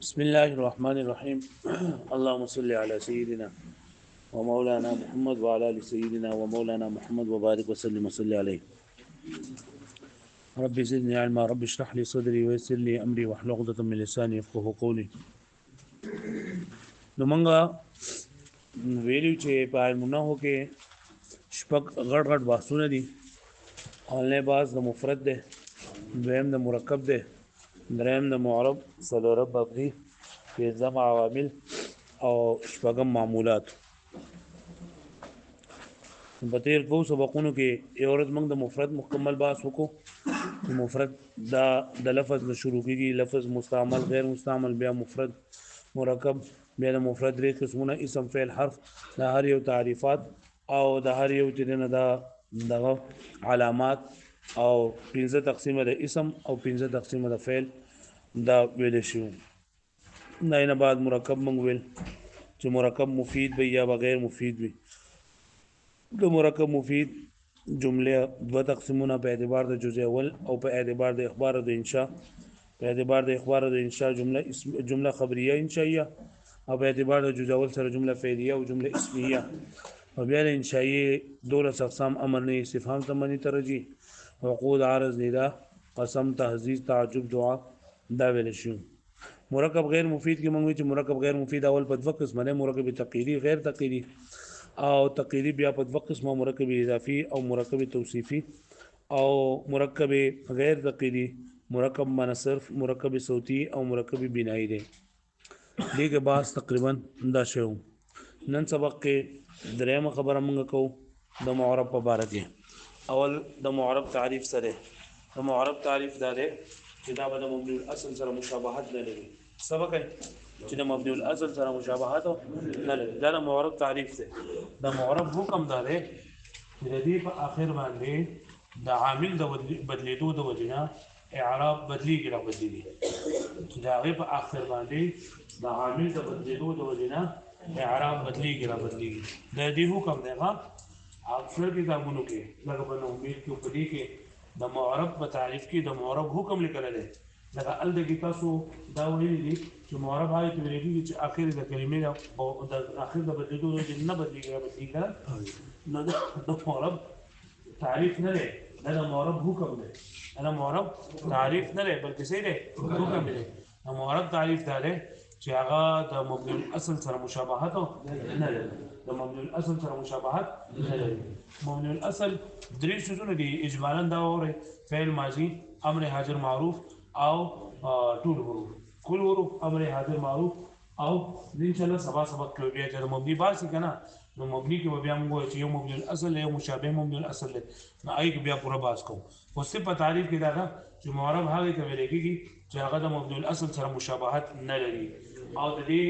بسم الله الرحمن الرحيم اللهم صل على سيدنا ومولانا محمد وعلى ال سيدنا ومولانا محمد وبارك وسلم وصل عليه. رب زدني علما، رب اشرح لي صدري ويسر لي امري واحلل عقدة من لساني يفقهوا قولي. نو مونږه ویلو چې په علمونو کې شپږ غړ غړ بحثونه دي. اولنې باز د مفرد ده، دویم د مرکب ده، دریم د معرب، څلورم مبني، پنځم عوامل او شپږم معمولات. په تیر کوم سبقونو کې یو ورځ موږ د مفرد مکمل بحث وکړو. مفرد دا د لفظ نه شروع کیږي، لفظ مستعمل، غیر مستعمل، بیا مفرد، مرکب، بیا د مفرد درې قسمونه، اسم، فعل، حرف، د هر یو تعریفات او د هر یو چې دا دغه علامات او 15 تقسیمه د اسم او 15 تقسیمه د فعل دا ویل شو. نه بعد مرکب موږ ویل چې مرکب مفید وي یا بغیر مفید وي. د مرکب مفید جمله دو تقسیمونه په اعتبار د جزء اول او په اعتبار د اخبار او د انشاء. په اعتبار د اخبار او د انشاء جمله خبریه انشائیه، او په اعتبار د جزء اول سره جمله فعلیه او جمله اسمیه. او بیا د انشائیه دولس اقسام: امر، نه، استفهام، تمنی، ترجیح، عقود، عرض، ندا، قسم، تهذیب، تعجب، دعا دا ویل شو. مرکب غیر مفید کې موږ چې مرکب غیر مفید اول په دوه قسمه نه، مرکب تقیری، غیر تقیری، او تقیری بیا په دوه قسمه، مرکب اضافي او مرکب توصیفي. او مرکب غیر تقیری مرکب منصرف، مرکب صوتی او مرکب بنایی دی. دغه باس تقریبا دا شو. نن سبق کې درېمه خبره موږ کوو د معرب په باره کې. اول د معرب تعریف سره. د معرب تعریف دا دی چې دا به د مبني الاصل سره مشابهت نه لري. سبق چې د مبني الاصل سره مشابهت نه لري، دا د معرب تعریف دی. د معرب حکم دا دی چې د دې په اخر باندې د عامل د بدلیدو د وجنه اعراب بدلیږي را بدلیږي. چې دا غي په اخر باندې د عامل د بدلیدو د وجنه اعراب بدلیږي را بدلیږي. د دې حکم دی ها اکثر کتابونو کې لکه په امید کې په دې کې د معرب په تعریف کې د معرب حکم لیکل دی. لکه ال د تاسو دا ویلي دي چې معرب هغه ته ویل کېږي چې اخر د کلمې او د اخر د بدلیدو د نه بدلیږي را بدلیږي. نو د معرب تعریف نه دی، دا د معرب حکم دی. دا معرب تعریف نه دی بلکې څه دی؟ حکم دی. د معرب تعریف دا دی چې هغه د مبني الاصل سره مشابهت نه لري. د مبني الاصل سره مشابهت نه لري. مبني الاصل درې شیزونه دي اجمالا دا وره: فعل ماضي، امر حاضر معروف او ټول حروف. کل حروف امر حاضر معروف او ان شاء الله سبق کې بیا چې مبني باسي کنه، نو مبني کې بیا موږ چې یو مبني الاصل یو مشابه مبني الاصل دی، نو آی کې بیا پورا باس کوو. خو صرف په تعریف کې دا چې معرب هغه ته ویل کېږي چې هغه د مبني الاصل سره مشابهت نه لري. او د دې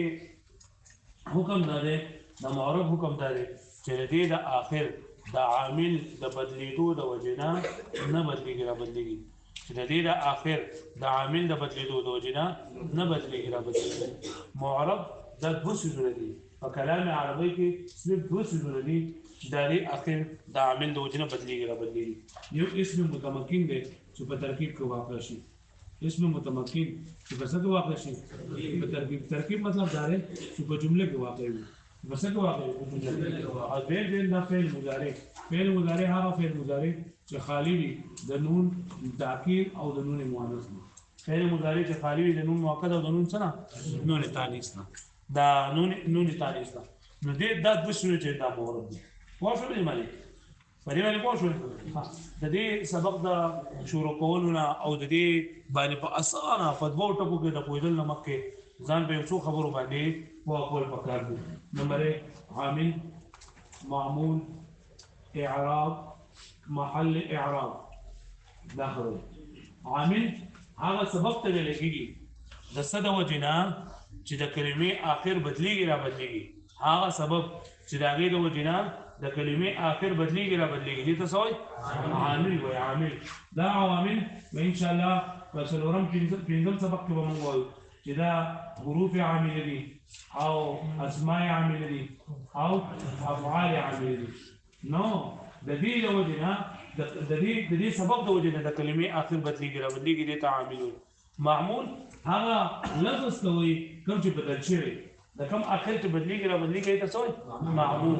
حکم دا دی، د معرب حکم دا دی چې د دې د اخر د عامل د بدلیدو د وجنه نه بدلیږي را بدلیږي. چې د دې د اخر د عامل د بدلیدو د وجنه نه بدلیږي را بدلیږي. معرب د دوه څیزونه دي په کلام عربی کې، صرف دوه څیزونه دي چې د دې اخر د عامل د وجنه بدلیږي را بدلیږي. یو اسم متمکن دی چې په ترکیب کې واقع شي. اسم متمکن چې په څه کې واقع شي؟ په ترکیب. ترکیب مطلب دا دی چې په جمله کې واقع وي. په څه کې واقع وي؟ په جمله کې. او دې دا فعل مضارع. فعل مضارع هغه فعل مضارع چې خالی وي د نون تاکید او د نون مؤنث نه. فعل مضارع چې خالی وي د نون مؤکد او د نون څه نه؟ نون تانیث نه. دا نون تانیث نه. نو دې دا د شنو چې دا معرب دي. واښو دې مالک پرې باندې پوه شو. د دې سبق د شروع کولو نه او د دې باندې په اسانه په دوه ټکو کې د پوهېدل نه مخکې ځان په یو څو خبرو باندې پوه کول پکار دي. نمبر 1 عامل، معمول، اعراب، محل اعراب. دا خبره. عامل هغه سبب ته ویل کېږي د څه د وجې نه چې د کلمې آخر بدلیږي را بدلیږي. هغه سبب چې د هغې د وجې نه د کلمې آخر بدلیږي را بدلیږي دې ته څه وایي؟ عامل وایي. عامل دا عوامل به انشاءالله په څلورم پنځم سبق کې به موږ وایو چې دا حروف عامله دي او اسماء عامله دي او افعال عامله دي. نو د دې د وجې نه د دې سبب د وجې نه د کلمې آخر بدلیږي را بدلیږي دې ته عامل وایي. معمول هغه لفظ ته وایي کوم چې بدل شوی د کوم اخر ته بدلیږي را بدلیږي ته څه وایي معمول.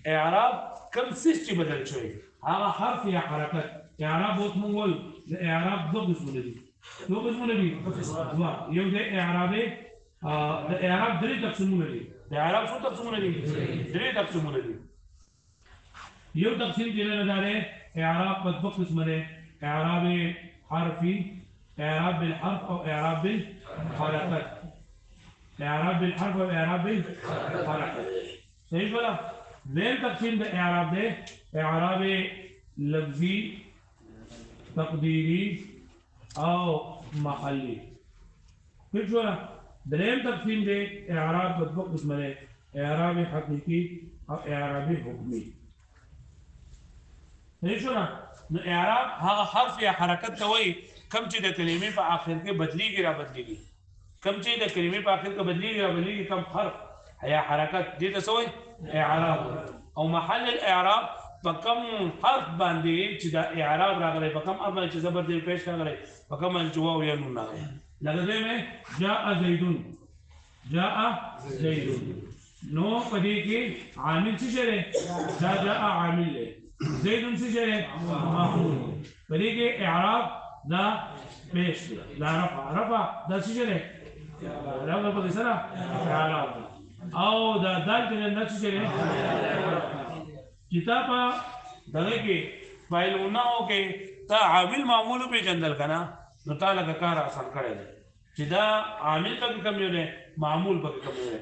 اعراب کوم څیز چې بدل شوی هغه حرف یا حرکت. اعراب اوس موږ وایو د اعراب دوه قسمونه دي. دوه قسمونه دي یو د اعراب د اعراب درې تقسیمونه دي. د اعراب څو تقسیمونه دي؟ درې تقسیمونه دي. یو تقسیم چې نه ده اعراب په دوه قسمه ده. اعراب حرفي، اعراب بالحرف او اعراب بالحركات. اعراب بالحرف او اعراب بالحركات. صحیح ولا؟ دیم تقسیم د اعراب ده اعراب لفظي، تقديري او محلي. ٹھیک شو نا؟ دریم تقسیم ده اعراب په دوه قسمه ده. اعراب حقيقي او اعراب حکمي. صحیح شو نا؟ نو اعراب هغه حرف یا حرکت ته وایي کم چې د کلمې په آخر کې بدلیږي را بدلیږي. کم چې د کلمې په آخر کې بدلیږي را بدلیږي کم حرف یا حرکت دې ته څه وایي؟ اعراب. او محل الاعراب په کم حرف باندې چې د اعراب راغلی په کم حرف باندې چې زبر دې پیش راغلی په کم باندې چې واو یا نون راغلی. لکه دې مې جاء زیدون، جاء زیدون. نو په دې کې عامل څه شی دی؟ دا جاء عامل دی. زیدون څه شی دی؟ مفعول. په دې کې اعراب دا پیش دی. دا رفع دا څه شی دی؟ رفع په سره اعراب. او دا دال کې نه څه شی دی؟ کتاب دغه کې فایلونو کې تا عامل معمول پیژندل کنه نو تا لکه کار آسان کړی دی چې دا عامل پکې کم یو دی معمول پکې کم یو دی.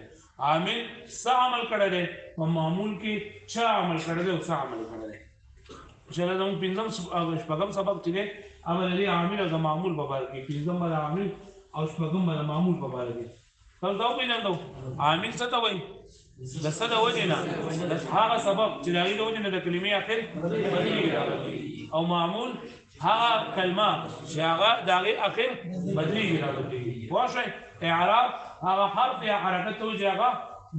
عامل څه عمل کړی دی او معمول کې څه عمل کړی دی او څه عمل کړی دی. انشاءالله زموږ پنځم شپږم سبق چې دی هغه د عامل او د معمول په باره کې. پنځم به د عامل او شپږم به د معمول په باره کې. تاسو دا وپېژندو عامل څه ته وایي؟ د څه د وجې نه د هغه سبب چې د هغې د وجې نه د کلمې اخر بدلېږي او معمول هغه کلمه چې هغه د هغې اخر بدلېږي را بدلېږي. پوه شئ؟ اعراب هغه حرف یا حرکت ته وایي چې هغه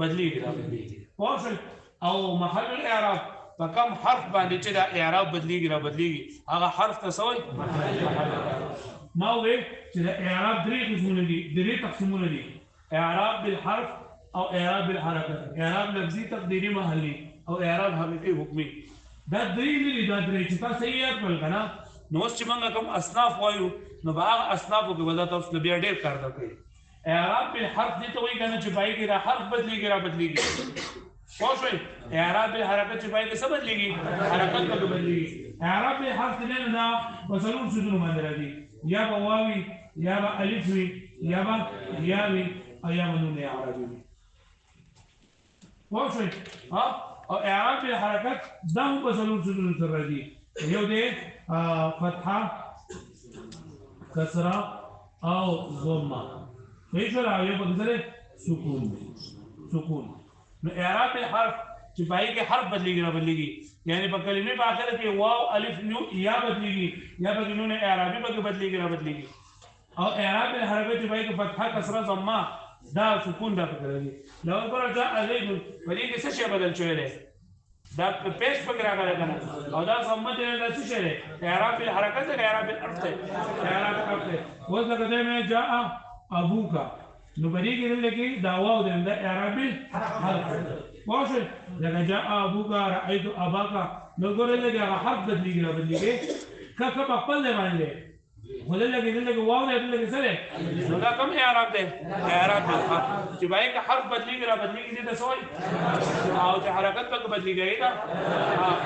بدلېږي را بدلېږي. پوه شئ؟ او محل الاعراب په کم حرف باندې چې د اعراب بدلېږي را بدلېږي هغه حرف ته څه وایي؟ ما وویل چې د اعراب درې قسمونه دي، درې تقسیمونه دي. اعراب بالحرف او اعراب بالحرکت، اعراب لفظي، تقديري، محلي او اعراب حقيقي حکمي. دا درې نه دي، دا درې چې تاسو یې یاد کړل کنه نو اوس چې موږ کوم اصناف وایو نو به هغه اصنافو کې به دا تاسو له بیا ډېر کار درکوي. اعراب بالحرف دې ته وایي کنه چې پای کې دا حرف بدلېږي را بدلېږي. پوه شئ؟ اعراب بالحرکت چې پای کې څه بدلېږي؟ حرکت پکې بدلېږي. اعراب بالحرف نه دا په څلور څیزونو باندې راځي. یا به واو وي، یا به الف وي، یا به یا وي او یا به نون اعرابي وي. پوه شئ؟ او اعراب بالحرکت دا هم په څلور څیزونو سره راځي. یو دی فتحه، کسره او ضمه. صحیح شو؟ یو پکې سره سکون دی. سکون. نو اعراب بالحرف چې پای کې حرف بدلېږي را بدلېږي یعنی په کلمې په آخر کې واو الف نو یا بدلېږي یا پکې نون اعرابي پکې بدلېږي را بدلېږي. او اعراب بالحرکت چې پای کې فتحه، کسره، ضمه دا سکون دا پکې راځي. لو ګوره جاء زیدون په دې کې څه شی بدل شوی دی؟ دا پیش پکې راغلی کنه او دا ضمه چې دا څه شی دی؟ اعراب بالحرکت دی، اعراب بالحرف دی، اعراب بالحرف دی. اوس لکه دی مې جاء ابوک نو په دې کې لکه دا واو دی دا اعراب بالحرف. پوه شئ؟ لکه جاء ابوک رأیت اباک نو ګوره لکه هغه حرف بدلېږي را بدلېږي که په خپل ځای باندې خو دلته کې واو دی دلته کې څه دی؟ نو دا کوم اعراب دی؟ اعراب بالحرف چې باید که حرف بدلېږي را بدلېږي دې ته څه وایي؟ او چې حرکت پکې بدلېږي دا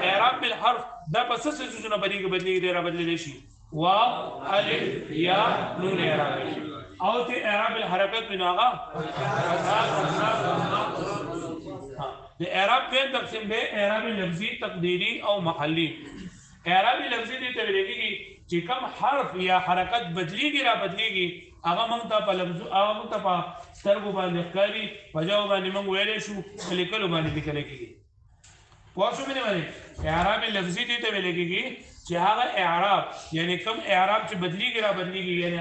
اعراب بالحرف دا په څه څیزونو باندې بدلېږي دی را بدلېدلی شي؟ واو، الف، یا، نون اعرابي شي. او چې اعراب بالحرکت وي نو هغه د اعراب دویم تقسیم دی اعراب لفظي، تقديري او محلي. اعراب لفظي دې ته ویل کېږي چې کوم حرف یا حرکت بدلېږي را بدلېږي هغه موږ ته په لفظ هغه موږ ته په سترګو باندې ښکاري په ژبه باندې موږ ویلی شو په لیکلو باندې لیکلی کېږي. پوه شو مې باندې؟ اعراب لفظي دې ته ویل کېږي چې هغه اعراب یعنی کوم اعراب چې بدلیږي را بدلیږي یعنی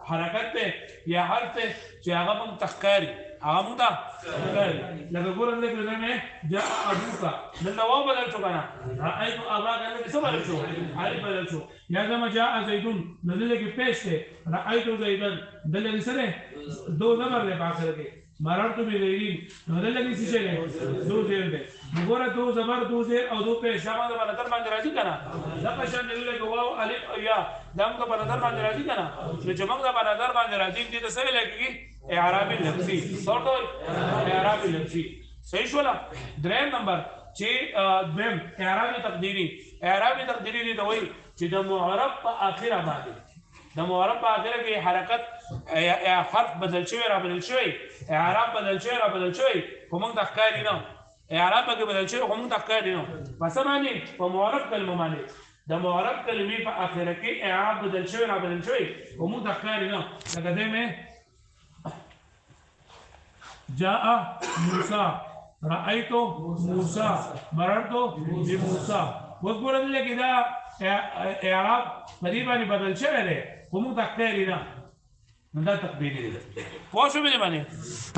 حرکت ته یا حرف ته چې هغه موږ تخکاری هغه موږ تخکاری لکه ګورم دې کله مې جاء ابوکا دلته و بدل شو کنه رأيت اباک دې څه بدل شو الف بدل شو یا زما جاء زیدون دلته کې پیش ته رأيت زیدن دلته سره دو نمبر له پاسه کې مررت بغیرین نو دلته کې څه شي دو زیر ده وګوره دو زبر دو زیر او دو پیش شامل په نظر باندې راځي کنه دا په شان دی له واو الف او یا دا موږ په نظر باندې راځي کنه چې موږ په نظر باندې راځي دې څه لګي اعرابي لفظي څورته اعرابي لفظي صحیح شولا دریم نمبر چې دیم اعرابي تقديري دی دوی چې د معرب په اخره باندې د معرب په اخره کې حرکت یا حرف بدل شوی را بدل شوی اعراب بدل شوی را بدل شوی کوم تخکاری نه اعراب کې بدل شوی کوم تخکاری نه پس باندې په معرب کلمه باندې د معرب کلمې په اخره کې اعراب بدل شوی را بدل شوی کوم تخکاری نه لکه دې مې جاء موسی رأيت موسی مررت بموسی وګورئ لکه دا اعراب قریبا بدل شوی دی کوم تخکاری نه دا تقديري ده پوه شو مې باندې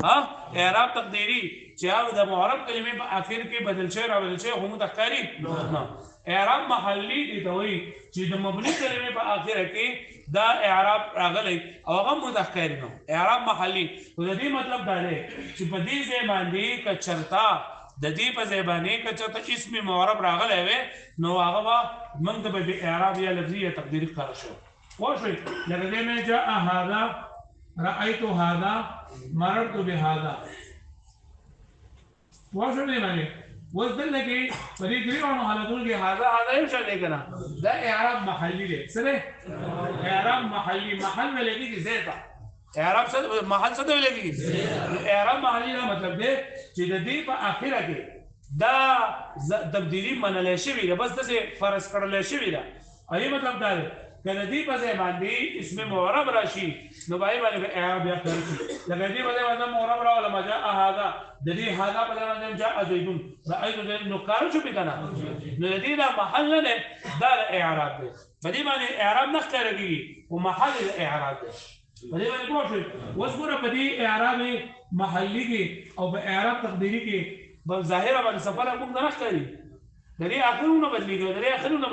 ها اعراب تقديري چې هغه د معرب کلمې په اخر کې بدل شوی را بدل شوی هم تخکاری نه اعراب محلي دي ته وایي چې د مبني کلمې په اخر کې دا اعراب راغلی او هغه متخکاری نه اعراب محلي د دې مطلب دا دی چې په دې ځای باندې کچرتا د دې په ځای باندې کچرتا اسم معرب راغلی وي نو هغه موږ ته به اعراب یا لفظي یا تقديري ښکاره شو وشوي لکه دې مې جاء هذا رأيت هذا مررت بهذا وشوي باندې وځل کې په دې ګریوانو حالتونو کې هذا یو څه دی کنه دا اعراب محلي دی سره اعراب محلي محل ولګي کې زیاته اعراب څه محل څه ولګي اعراب محلي دا مطلب دی چې د دې په اخره کې دا تبدیلی منل شوی دا بس د فرض کړل شوی دا ای مطلب دا کله دې په ځای باندې اسم معرب راشي نو باندې اعراب یا کړی لکه دې په ځای باندې معرب راول ما جاء هذا د دې هذا په ځای باندې جاء زيدون رايت زيد نو کار شو بکنه نو دې دا محل نه دا اعراب دی په دې باندې اعراب نه ښکارېږي او محل اعراب دی په دې باندې پوه شئ اوس ګوره په دې اعراب محلي کې او په اعراب تقديري کې په ظاهره باندې سفر موږ نه ښکاري درې اخرونه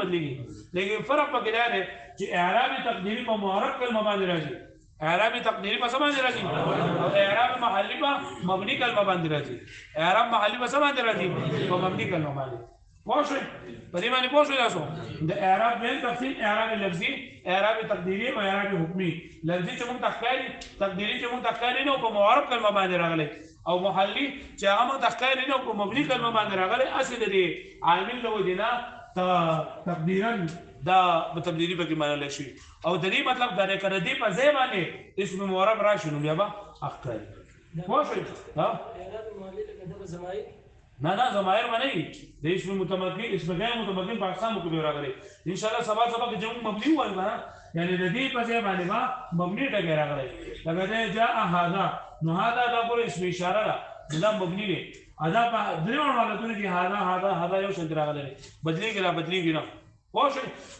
بدلېږي لیکن فرق پکې دا دی چې اعراب تقديري په معرب کلمه باندې راځي اعراب تقديري په څه باندې راځي او اعراب محلي په مبني کلمه باندې راځي اعراب محلي په څه باندې راځي په مبني کلمه باندې پوه شئ په دې باندې پوه شئ تاسو د اعراب بین تفصیل اعراب لفظي اعراب تقديري او اعراب حکمي لفظي چې موږ تخکاری تقديري چې موږ تخکاری نه په معرب کلمه باندې راغلي او محلي چې هغه موږ تخکاری نه په مبني کلمه باندې راغلي اصل دې عامل له وجنا تقديرا دا تبدیلی پکې معنی شي او د دې مطلب دا نه کړه دې په ځای باندې اسم معرب راشي نو بیا به اخکاری پوه شئ ها نه ضمائر باندې د اسم متمکن اسم غیر متمکن په اقسام کې راغلي ان شاء الله سبا چې موږ مبني وایو یعنی د دې په ځای باندې مبني ټکی راغلی لکه جاء هذا نو هذا دا کول اسم اشاره ده دا مبني دی ادا په دریو حالتونو کې هذا یو شند راغلی بدلیږي نه واش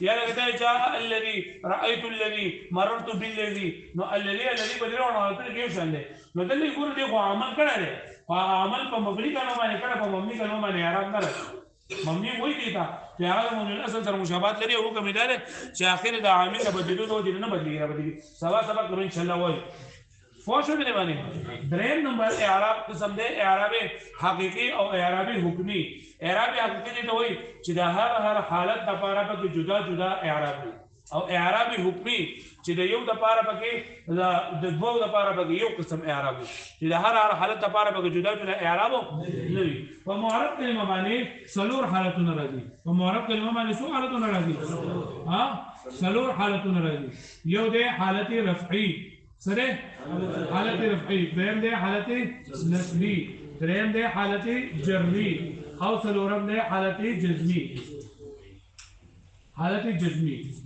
یا لکه جاء الذي رايت الذي مررت بالذي نو الذي بدریو حالتونو کې یو شند نو دلته ګور دی خو عمل کړی دی عمل په مبني کلمه باندې کړه په مبني کلمه باندې اعراب نه راځي مبني وایي کیتا چې هغه مبني اصل سره مشابهت لري او حکم دی چې اخر د عامل د بدلون او د نه بدلیږي سبا کوم ان شاء الله وایي فوش مې باندې دریم نمبر اعراب قسم دی اعراب حقيقي او اعراب حکمي اعراب حقيقي ته وایي چې د هر حالت د لپاره په جدا اعراب او اعراب حکمي چې د یو د لپاره پکې د دوه د لپاره پکې یو قسم اعراب چې د هر حالت د لپاره پکې جدا اعراب نه وي په معرب کلمه باندې څلور حالتونه راځي په معرب کلمه باندې څو حالتونه راځي ها څلور حالتونه راځي یو د حالت رفعي سره حالت رفعي دویم د حالت نسبي دریم د حالت جرمي او څلورم د حالت جزمي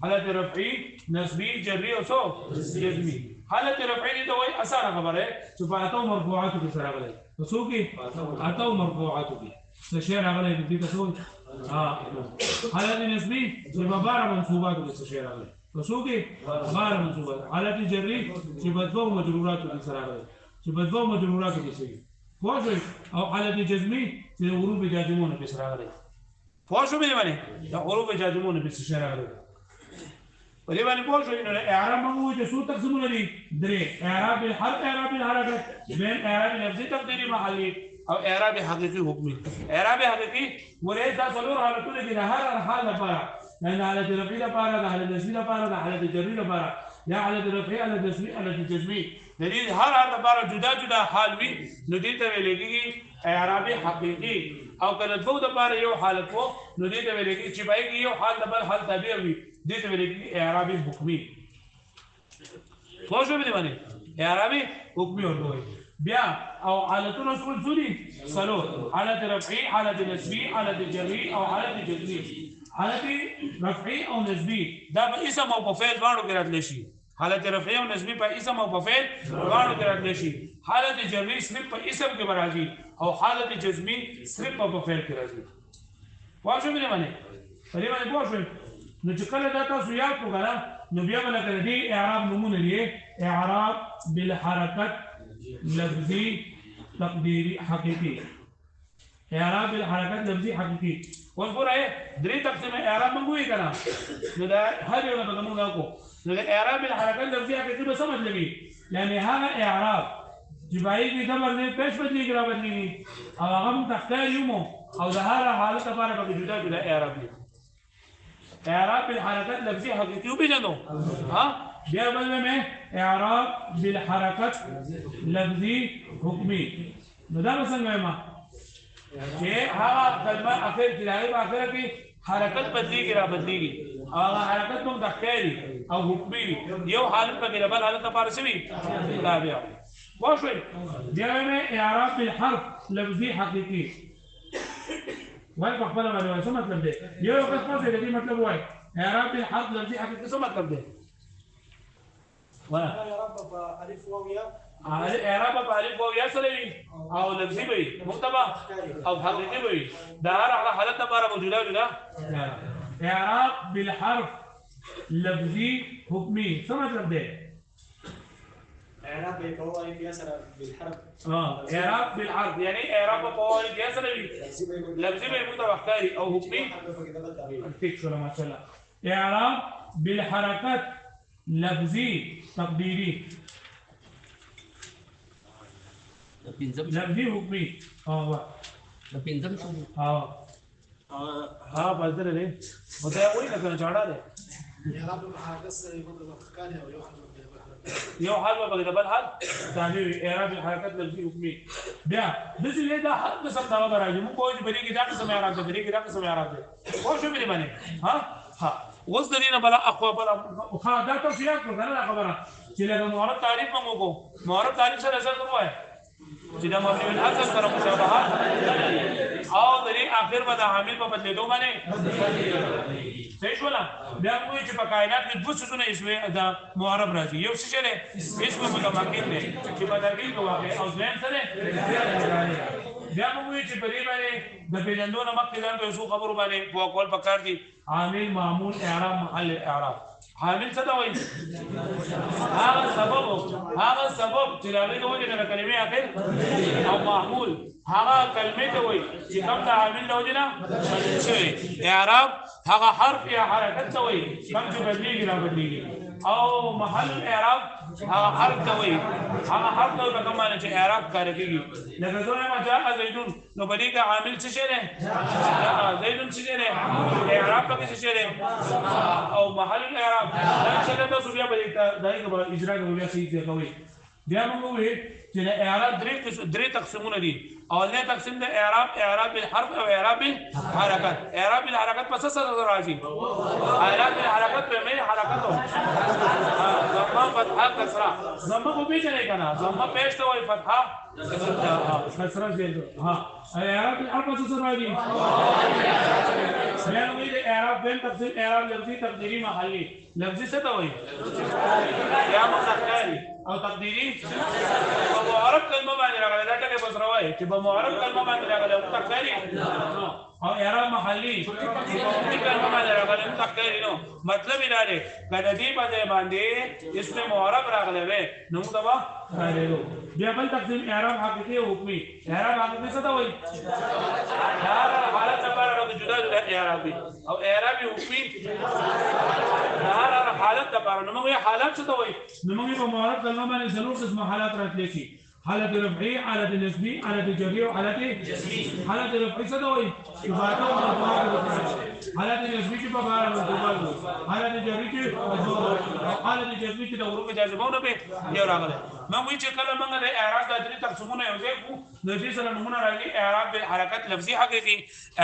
حالت رفعي نسبي جرمي او جزمي حالت رفعي دي وای اسانه خبره چې په اتو مرفوعات کې سره غلي تاسو کې اتو مرفوعات کې څه شی راغلي دي تاسو حالت نسبی چې په 12 منصوباتو کې څه شی راغلی په څو کې 12 منصوبات حالت جری چې په دوه مجروراتو کې سره راغلی چې په دوه مجروراتو کې څه پوه او حالت جزمی چې حروف جازمونه په سره راغلی پوه شو به باندې دا حروف جازمونه په سره راغلی په دې باندې پوه شو نو اعراب موږ چې څو تقسیمونه دي درې اعراب الحرف اعراب الحرکت بین اعراب لفظي تقديري محلي او اعراب حقيقي حکمي اعراب حقيقي ورې دا څلور حالتونه دي هر حال لپاره لان حالت رفعي لپاره د حالت نسبي لپاره د حالت جري لپاره یا حالت رفعي حالت نسبي حالت جزمي د دې هر حال لپاره جدا جدا حال وي نو دې ته ویل کېږي اعراب حقيقي او کله دوه لپاره یو حالت وو نو دې ته ویل کېږي چې باید یو حال د بل حال تابع وي دې ته ویل کېږي اعراب حکمي خو شو به باندې اعراب حکمي ورته بیا او حالتونه څو دي څلور حالت رفعي حالت نسبي حالت جري او حالت جزمي حالت رفعي او نسبي دا په اسم او په فعل باندې کې راتلی شي حالت رفعي او نسبي په اسم او په فعل باندې کې راتلی شي حالت جري صرف په اسم کې راځي او حالت جزمي صرف په فعل کې راځي واښو مې باندې په دې باندې واښو نو چې کله دا تاسو یاد وکړه نو بیا به لکه دې اعراب نمونه لري اعراب بالحرکت لفظي تقديري حقيقي اعراب الحركات لفظي حقيقي ونقول ايه دري تقسيم اعراب منقول كلام ده هذه ولا بضمون لكم ده اعراب الحركات لفظي حقيقي بس سمجھ لگی يعني هذا اعراب جبائي کی خبر نے پیش بدلی کرا بدلی او هغه تختار یومو او ده هر حالت لپاره به جدا جدا اعراب دي اعراب الحركات لفظي حقيقي وبيجنو ها بیا بل میں اعراب بالحرکت لفظی حکمی نو دا څنګه ما چې هغه کلمه اخر تلاوی په اخر کې حرکت بدلیږي را بدلیږي هغه حرکت هم د خیری او حکمی یو حالت په کې بل حالت لپاره شوی تابع واښوي بیا میں اعراب بالحرف لفظی حقیقی وای په خپل باندې څه مطلب دی یو قسمه دې مطلب وای اعراب بالحرف لفظی حقیقی څه مطلب دی اعراب بالف واو يا سلوي او لفظي وي مكتبه او حقيقي وي ده هر حالت لپاره موجوده ولا اعراب بالحرف لفظي حكمي څه مطلب ده اعراب بالقواعد يا سلام بالحرف اعراب بالحرف يعني اعراب بالقواعد يا سلوي لفظي وي مكتبه اختياري او حكمي شكرا ما شاء الله اعراب بالحركات لفظي تقديري لفظي حكمي pinjam tu بس ده ليه متى وين كان جاړه ده یو حال به بل حال ثاني اعراب الحركات لفظي حكمي بیا د دې دا حد قسم دا راځي موږ کوی بری کې دا قسم اعراب ده بری کې دا قسم اعراب ده خو شو به باندې ها اوس د دې نه بل اقوا بل خا دا تاسو یاد کړئ دا خبره چې له معرب تعریف موږ کو معرب تعریف سره څه کوی چې دا مبني الاصل سره مشابهت او د دې اخر به د حامل په بدلیدو باندې صحیح شو لا بیا موږ چې په کائنات کې دوه څه نه اسمه دا معرب راځي یو څه نه اسم متمکن دی چې په دلیل کې واقع او ځین سره بیا موږ چې په دې باندې د پیژندونو مخکې ځان ته څو خبرو باندې په کول پکار دي عامل معمول اعراب محل اعراب عامل څه دا وایي هغه سبب چې راغلی د وجه نه کلمې اخر او معمول هغه کلمې ته وایي چې کوم د عامل د وجه نه شوی اعراب هغه حرف یا حرکت ته وایي کوم چې بدلیږي را بدلیږي او محل اعراب هغه حرف ته وایي هغه حرف ته کوم معنی چې اعراب کار کوي لکه زه ما جاء زیدون نو بدی کا عامل څه شی دی زیدون څه دی اعراب پکې څه شی دی او محل الاعراب دا څه د تاسو بیا به دای په اجرا کې بیا صحیح کوي بیا موږ وې چې اعراب درې تقسیمونه دي اولنی تقسیم د اعراب بالحرف او اعراب بالحرکت اعراب بالحرکت پس څه راځي اعراب بالحرکت په معنی حرکت ضمه فتحه کسره ضمه په پیژنې کنه ضمه پیش ته وای فتحه کسره دې ها اعراب بالحرف څه راځي بیا موږ د اعراب بین تقسیم اعراب لفظي تقديري محلي لفظي څه ته وای یا مذکری او تقديري او معرب کلمه باندې راغلی دا ټکي بس راوي چې په معرب کلمه باندې راغلی او تقديري او اعراب محلي کلمه باندې راغلی تقدیر نو مطلب یې دا دی کله دې باندې اسم معرب راغلی وي نو موږ به کاریدو بیا بل تقسیم اعراب حقیقي او حکمي اعراب حقیقي څه ته وایي هر حالت لپاره راځي جدا جدا اعراب او اعراب حکمي هر حالت لپاره نو موږ حالت څه ته وایي نو موږ په معرب کلمه باندې څلور قسم حالات راتلی شي حالت رفعي حالت نسبي حالت جري وحالت جزمي حالت رفعي څه ته وایي ثبات او مرفوعات حالت نسبي چې په بار مرفوعات حالت جري چې حالت جزمي چې د حروف جازمونه به یو راغله ما وی چې کله موږ د اعراب د درې تقسیمونه یو ځای کو نو چې سره نمونه راځي اعراب بالحرکات لفظي حقيقي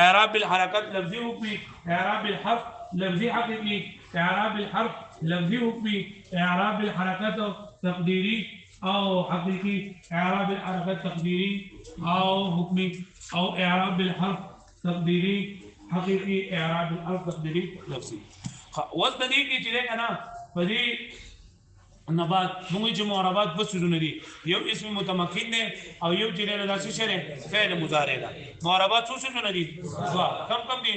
اعراب بالحركات لفظي حکمي اعراب بالحرف لفظي حقيقي اعراب بالحرف لفظي حکمي اعراب بالحركات تقديري او حقيقي اعراب الحركات تقديري او حكمي او اعراب بالحرف تقديري حقيقي اعراب الحرف تقديري لفظي وزن دي کې چې کنه په دې نبات موږ چې معربات بسونه دي یو اسم متمکن دی او یو چې له داسې شری فعل مضارع ده معربات څه څه دي کم دي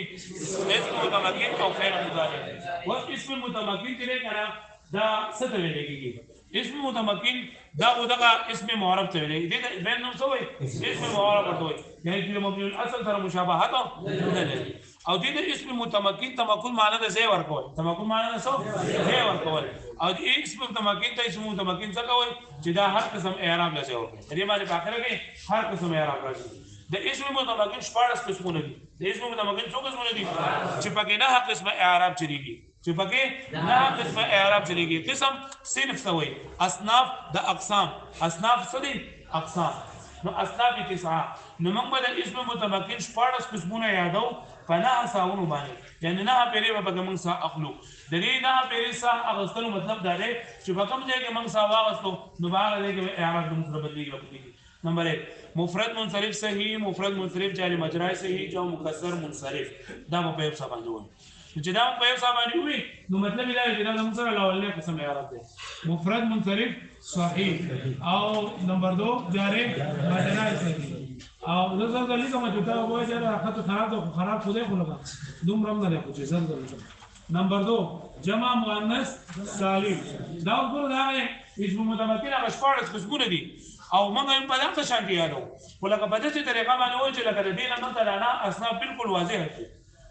اسم متمکن او فعل مضارع او اسم متمکن چې کنه دا څه ته ویل کېږي اسم متمکن دا ودغه اسم معرب ته ویل دي بین نو څه وایي اسم معرب ورته وایي یعنی چې مبني الاصل سره مشابهت نه لري او دې اسم متمکن تمکن معنی د زی ورکول تمکن معنی د څه زی ورکول او دې اسم متمکن ته اسم متمکن څه کوي چې دا هر قسم اعراب لږه ورکول دې باندې په اخر کې هر قسم اعراب راځي د اسم متمکن 14 قسمونه دي د اسم متمکن څو قسمونه دي چې پکې نه هر قسم اعراب چریږي چې پکې نه قسمه اعراب چلیږي قسم صنف ته وایي اصناف د اقسام اصناف څه دي اقسام نو اصناف 9 نو موږ به اسم متمکن 14 قسمونه یادو په نه اساونو باندې یعنی نه پیری به موږ سا اخلو د دې نه پیری سا اغستلو مطلب دا دی چې په کوم ځای کې موږ سا واغستو نو باغ دی کې اعراب د مفرد بدلیږي نمبر 1 مفرد منصرف صحیح مفرد منصرف جاری مجرای صحیح جو مکسر منصرف دا په یو څه باندې وایي چې دا په یو څه باندې وي نو مطلب دا دی چې دا موږ سره الاولنه قسم اعراب دی مفرد منصرف صحیح او نمبر 2 جاری مجرای صحیح او زه زه لیکم چې دا وایي چې دا خط خراب ده خراب خو دې خو لګا دومره نه لري چې زه لیکم نمبر 2 جمع مؤنث سالم دا ټول دا اسم متمکن هغه 14 قسمونه دي او موږ په دغه شان یادو ولکه په دې طریقه باندې وایي چې لکه د دې نه مثلا اسناد بالکل واضح دي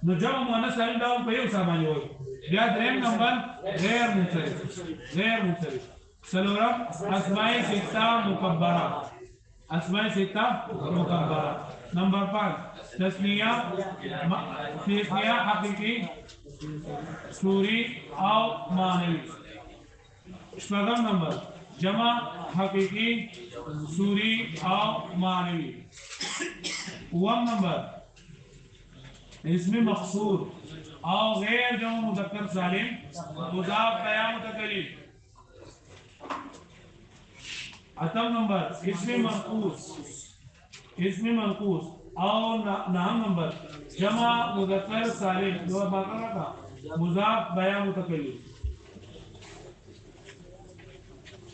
نو جمع مؤنث سالم دا په یو ځای باندې وایي بیا دریم نمبر غیر منصرف سلورم اسماء سته مکبره اسماء سته مکبره نمبر 5 تسنیه حقیقی سوری او معنوی شپږم نمبر جمع حقیقی سوری او معنوی اوم نمبر اسم مقصور او غیر جمع مذکر سالم مضاف بیا متکلم اتم نمبر اسم منقوص او نام نمبر جمع مذکر سالم دو باقی رکھا مضاف بیا متکلم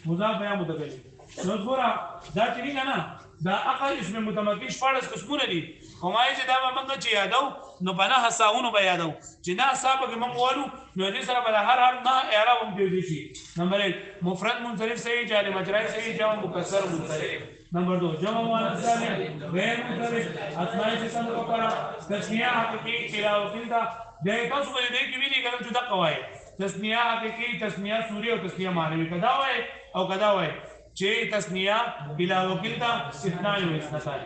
مضاف بیا متکلم نو ګورا دا چې نه دا اقل اسم متمکن 14 قسمونه دي همای چې دا موږ چې یادو نو بنا حساونو به یادو چې نه حساب کې موږ وایو نو دې سره به هر نه اعراب هم دی شي نمبر 1 مفرد منصرف صحیح جاری مجرای صحیح جمع مکسر منصرف نمبر 2 جمع مؤنث سالم غیر منصرف اسماء سته مکبره تسنیه حقیقی کلا وکیلتا دې تاسو به دې کې ویلي کوم چې دا قواعد تسنیه حقیقی تسنیه سوری او تسنیه معنوی کدا وای او کدا وای چې تسنیه بلا وکیلتا استثناء او استثناء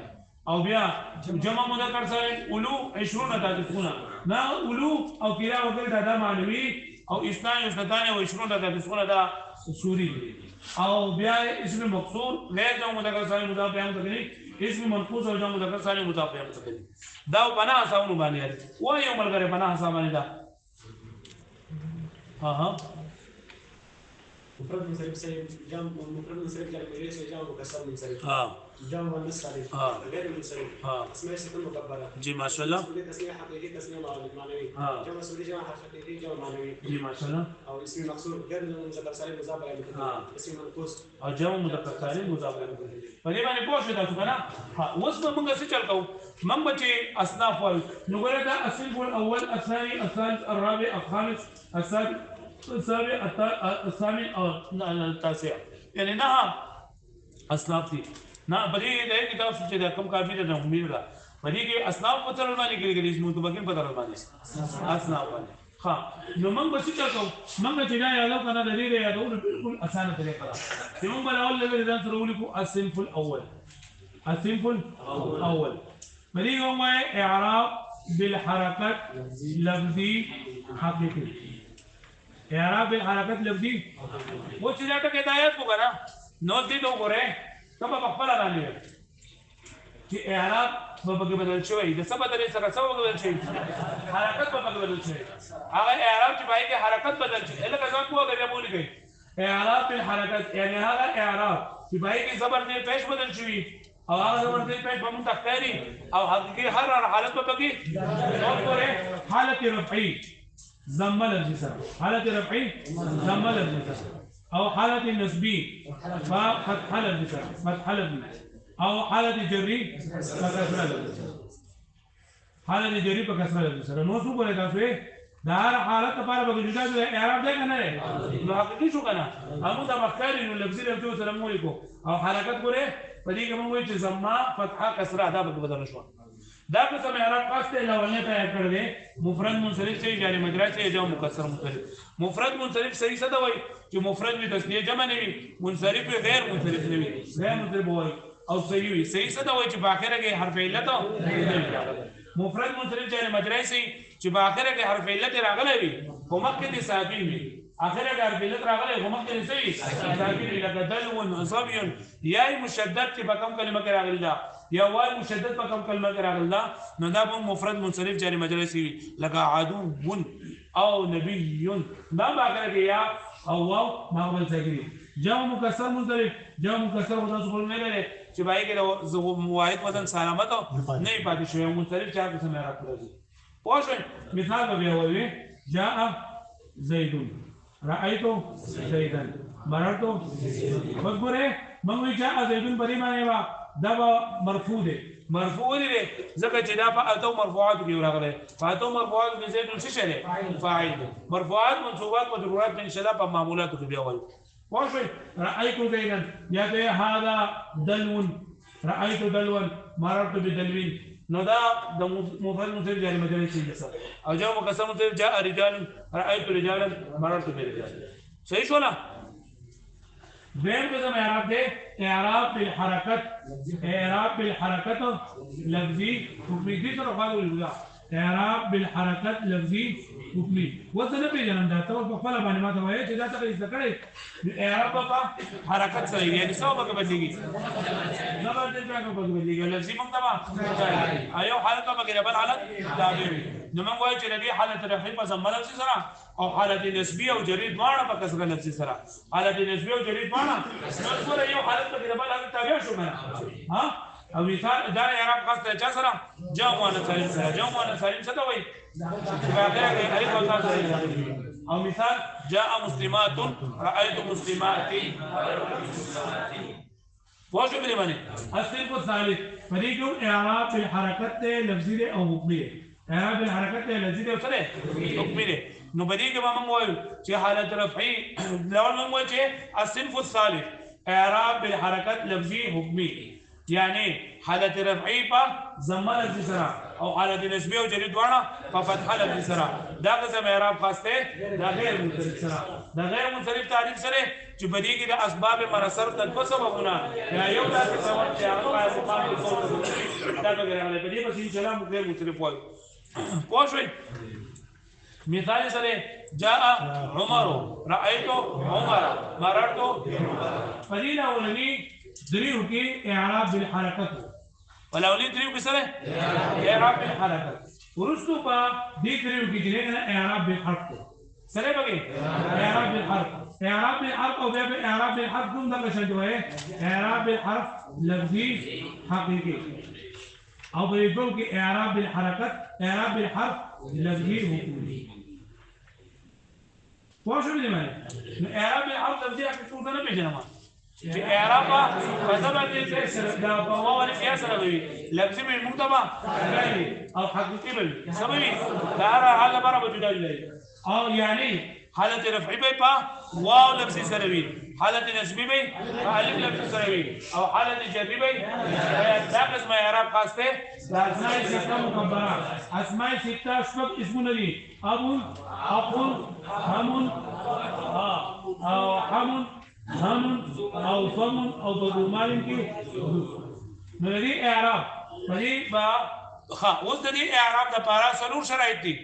او بیا جمع مذکر سالم اولو 20 تاسفونه نا اولو او کلا وکیلتا دا معنوی او استثناء او استثناء او 20 تاسفونه دا سوری او بیا اسم مقصور غیر جمع مذکر سالم مضاف بیان متکلم اسم منقوص او جمع مذکر سالم مضاف بیان متکلم دا بنا اساونو باندې و یو ملګری بنا اسا باندې دا ها مفرد منصرف سالم جمع مفرد منصرف جمع مجرد جمع مكسر منصرف हाँ جمع مؤنث سالم غير منصرف اسماء ستون مكبرة जी माशाल्लाह تسمية حقيقي تسمية معنوي جمع مسؤولي جمع حقيقي جمع معنوي जी माशाल्लाह او اسم مقصور غير مذكر سالم مضاف اليه اسم منقوص او جمع مذکر سالم مضاف الیه په دې باندې پوه شو تاسو کنه ها اوس به موږ څه چل کوو موږ به چې اصناف وایو نو ګوره دا الصنف الاول الثاني الثالث الرابع الخامس السادس السابع الثامن او التاسع یعنی نه اصناف دي نه په دې د کتاب چې دا کم کافي ده امید ده په دې کې اصناف په تر باندې کې کې اسمه متبقین په تر باندې اصناف باندې ها نو موږ به څه کوو موږ چې دا یادو کنه د دې یادول بالکل اسانه طریقه ده چې موږ به اول لږ ځان سره ولیکو الصنف الاول الصنف الاول په دې کوم اعراب بالحركات لفظي حقيقي اعراب بالحركات لفظي و چې دا ټکي هدایت وکړه نو دې ته وګوره سبب خپل رانه چې اعراب په بګ بدل شوی د سبب درې سره سبب بدل شوی حرکت په بګ بدل شوی هغه اعراب چې پای کې حرکت بدل شي لکه ځان کوه غوډه مولي کوي اعراب بالحركات يعني هذا اعراب چې پای کې زبر دې پېښ بدل شوی او هغه زبر دې پېښ په منتقلی او حقيقي هر حالت په بګي نو وګوره حالت رفعي ضم لفظ سره حالت رفعي ضم لفظ سره او حالت نسبي فتح لفظ سره فتح لفظ او حالت جري فكسر لفظ حالت جري فكسر لفظ سره نو څه کوي تاسو دا هر حالت لپاره به جدا جدا اعراب دی کنه نو حقيقي شو کنه همو دا مخکاري نو لفظي لفظ سره مو لیکو او حرکت ګوره په دې کې موږ چې ضمه فتحه کسره دا به بدل شو دا قسم اعراب خاص ته لولنه تیار کړل دي مفرد منصرف سے جاری مجرا سے جو مکسر منصرف مفرد منصرف صحیح څه دی چې مفرد به تسنیه جمع نه وي منصرف غیر منصرف نه وي غیر منصرف وي او صحیح وي صحیح څه دی چې په اخره کې حرف علت مفرد منصرف جاری مجرا سے چې په اخره کې حرف علت راغلی وي په مخکې دي ساکن وي اخره کې حرف علت راغلی په مخکې دي صحیح ساکن وي لکه دلو صبي یا مشدد چې په کوم کلمه کې راغلی دا یا وای مشدد په کوم کلمه کې راغلی دا نو دا به مفرد منصرف جاری مجرا سے لکه عدو او نبي دا باندې کې یا او واو ما بل څنګه جمع مکسر منصرف جمع مکسر خدا څه نه لري چې بای کې واحد وزن سلامت نه پاتې شوی منصرف چا په سم اعراب کړی پوښ مثال به وایي جاء زید رايت زيدا مررت وګوره موږ جاء زید بری باندې وا دا مرفوع دی مرفوع دی ځکه چې دا په اتو مرفوعات کې راغلي فاتو مرفوعات کې زید څه شي فاعل مرفوعات منصوبات مجرورات من شلا په معمولات کې بیا وایي واش رايت زيدا يا هذا دلو رايت دلوا مررت بدلو نو دا د مفرد منصرف جاری مجرد شي او جاء مقسم منصرف جاء رجال رايت رجالا مررت برجال صحیح شو لا دیم قسم اعراب دے اعراب بالحرکت لفظی حکمی دی سره خالو الوضع اعراب بالحرکت لفظی حکمی وزنه پیژنم دا ته په خپل باندې ما ته وایي چې دا څه څه کړی اعراب په حرکت سره یعنی څه به بدلیږي زبر دې څنګه به بدلیږي لفظی مقدمه ایو حالت په بل حالت تابع نو موږ وایو چې دې حالت رفعی په ضمه لفظي سره او حالت نسبی او جرید دواړه په کسره لفظي سره حالت نسبی او جرید دواړه نو یو حالت په بل حالت تابع شو کنه ها او مثال دا اعراب خاص ته چا سره جمع مؤنث سالم سره جمع مؤنث سالم څه ته وایي الف او تاء او مثال جاء مسلمات رايت مسلمات واجب لي معنی الصنف الثالث فريق اعراب بالحركات لفظي او حکمی اعراب بالحركات لفظي او سره حکمی نو بدی کې موږ وایو چې حالت رفعی لول موږ وایو چې الصنف الثالث اعراب بالحركات لفظي حکمی یعنی حالت رفعی په ضمه لفظي سره او حالت نسبی او جری دواړه په فتحه لفظي سره دا قسم اعراب خاص ته دا غیر منصرف سره دا غیر منصرف تعریف سره چې بدی کې د اسباب مرسر د سببونه یا یو داسې سبب چې هغه په مقام کې څه دا به راغلی بدی په ان شاء الله موږ غیر منصرف وایو پوښوي مثال سره جاء عمر رايت عمر مررت فدينا ولني دریو کې اعراب بالحرکت ولولین دریو کې سره اعراب بالحرکت ورستو په دې دریو کې چې نه اعراب بالحرف سره بګي اعراب بالحرف اعراب بالحرف او اعراب بالحرف کوم دغه شان دی اعراب بالحرف لفظي حقيقي او بيقول کې اعراب بالحركات اعراب بالحرف لفظي حقيقي واش دې معنی نو اعراب بالحرف لفظي حقيقي څه نه پیژنم في اعراب فسبب دې دا په واو کې سره وي لفظي به مکتبه او حقيقي به سببي دا هغه بره وجود لري او يعني حالت رفعي به په واو لفظي سره وي حالت نسبي به په الف لفظي سره وي او حالت جري به دا قسم اعراب خاص ته اسماء سته مکبره اسماء سته شپږ اسمونه دي ابو اقل هم او هم او فم او ضمائر کې نو دې اعراب پدې با ها اوس د دې اعراب لپاره څلور شرایط دي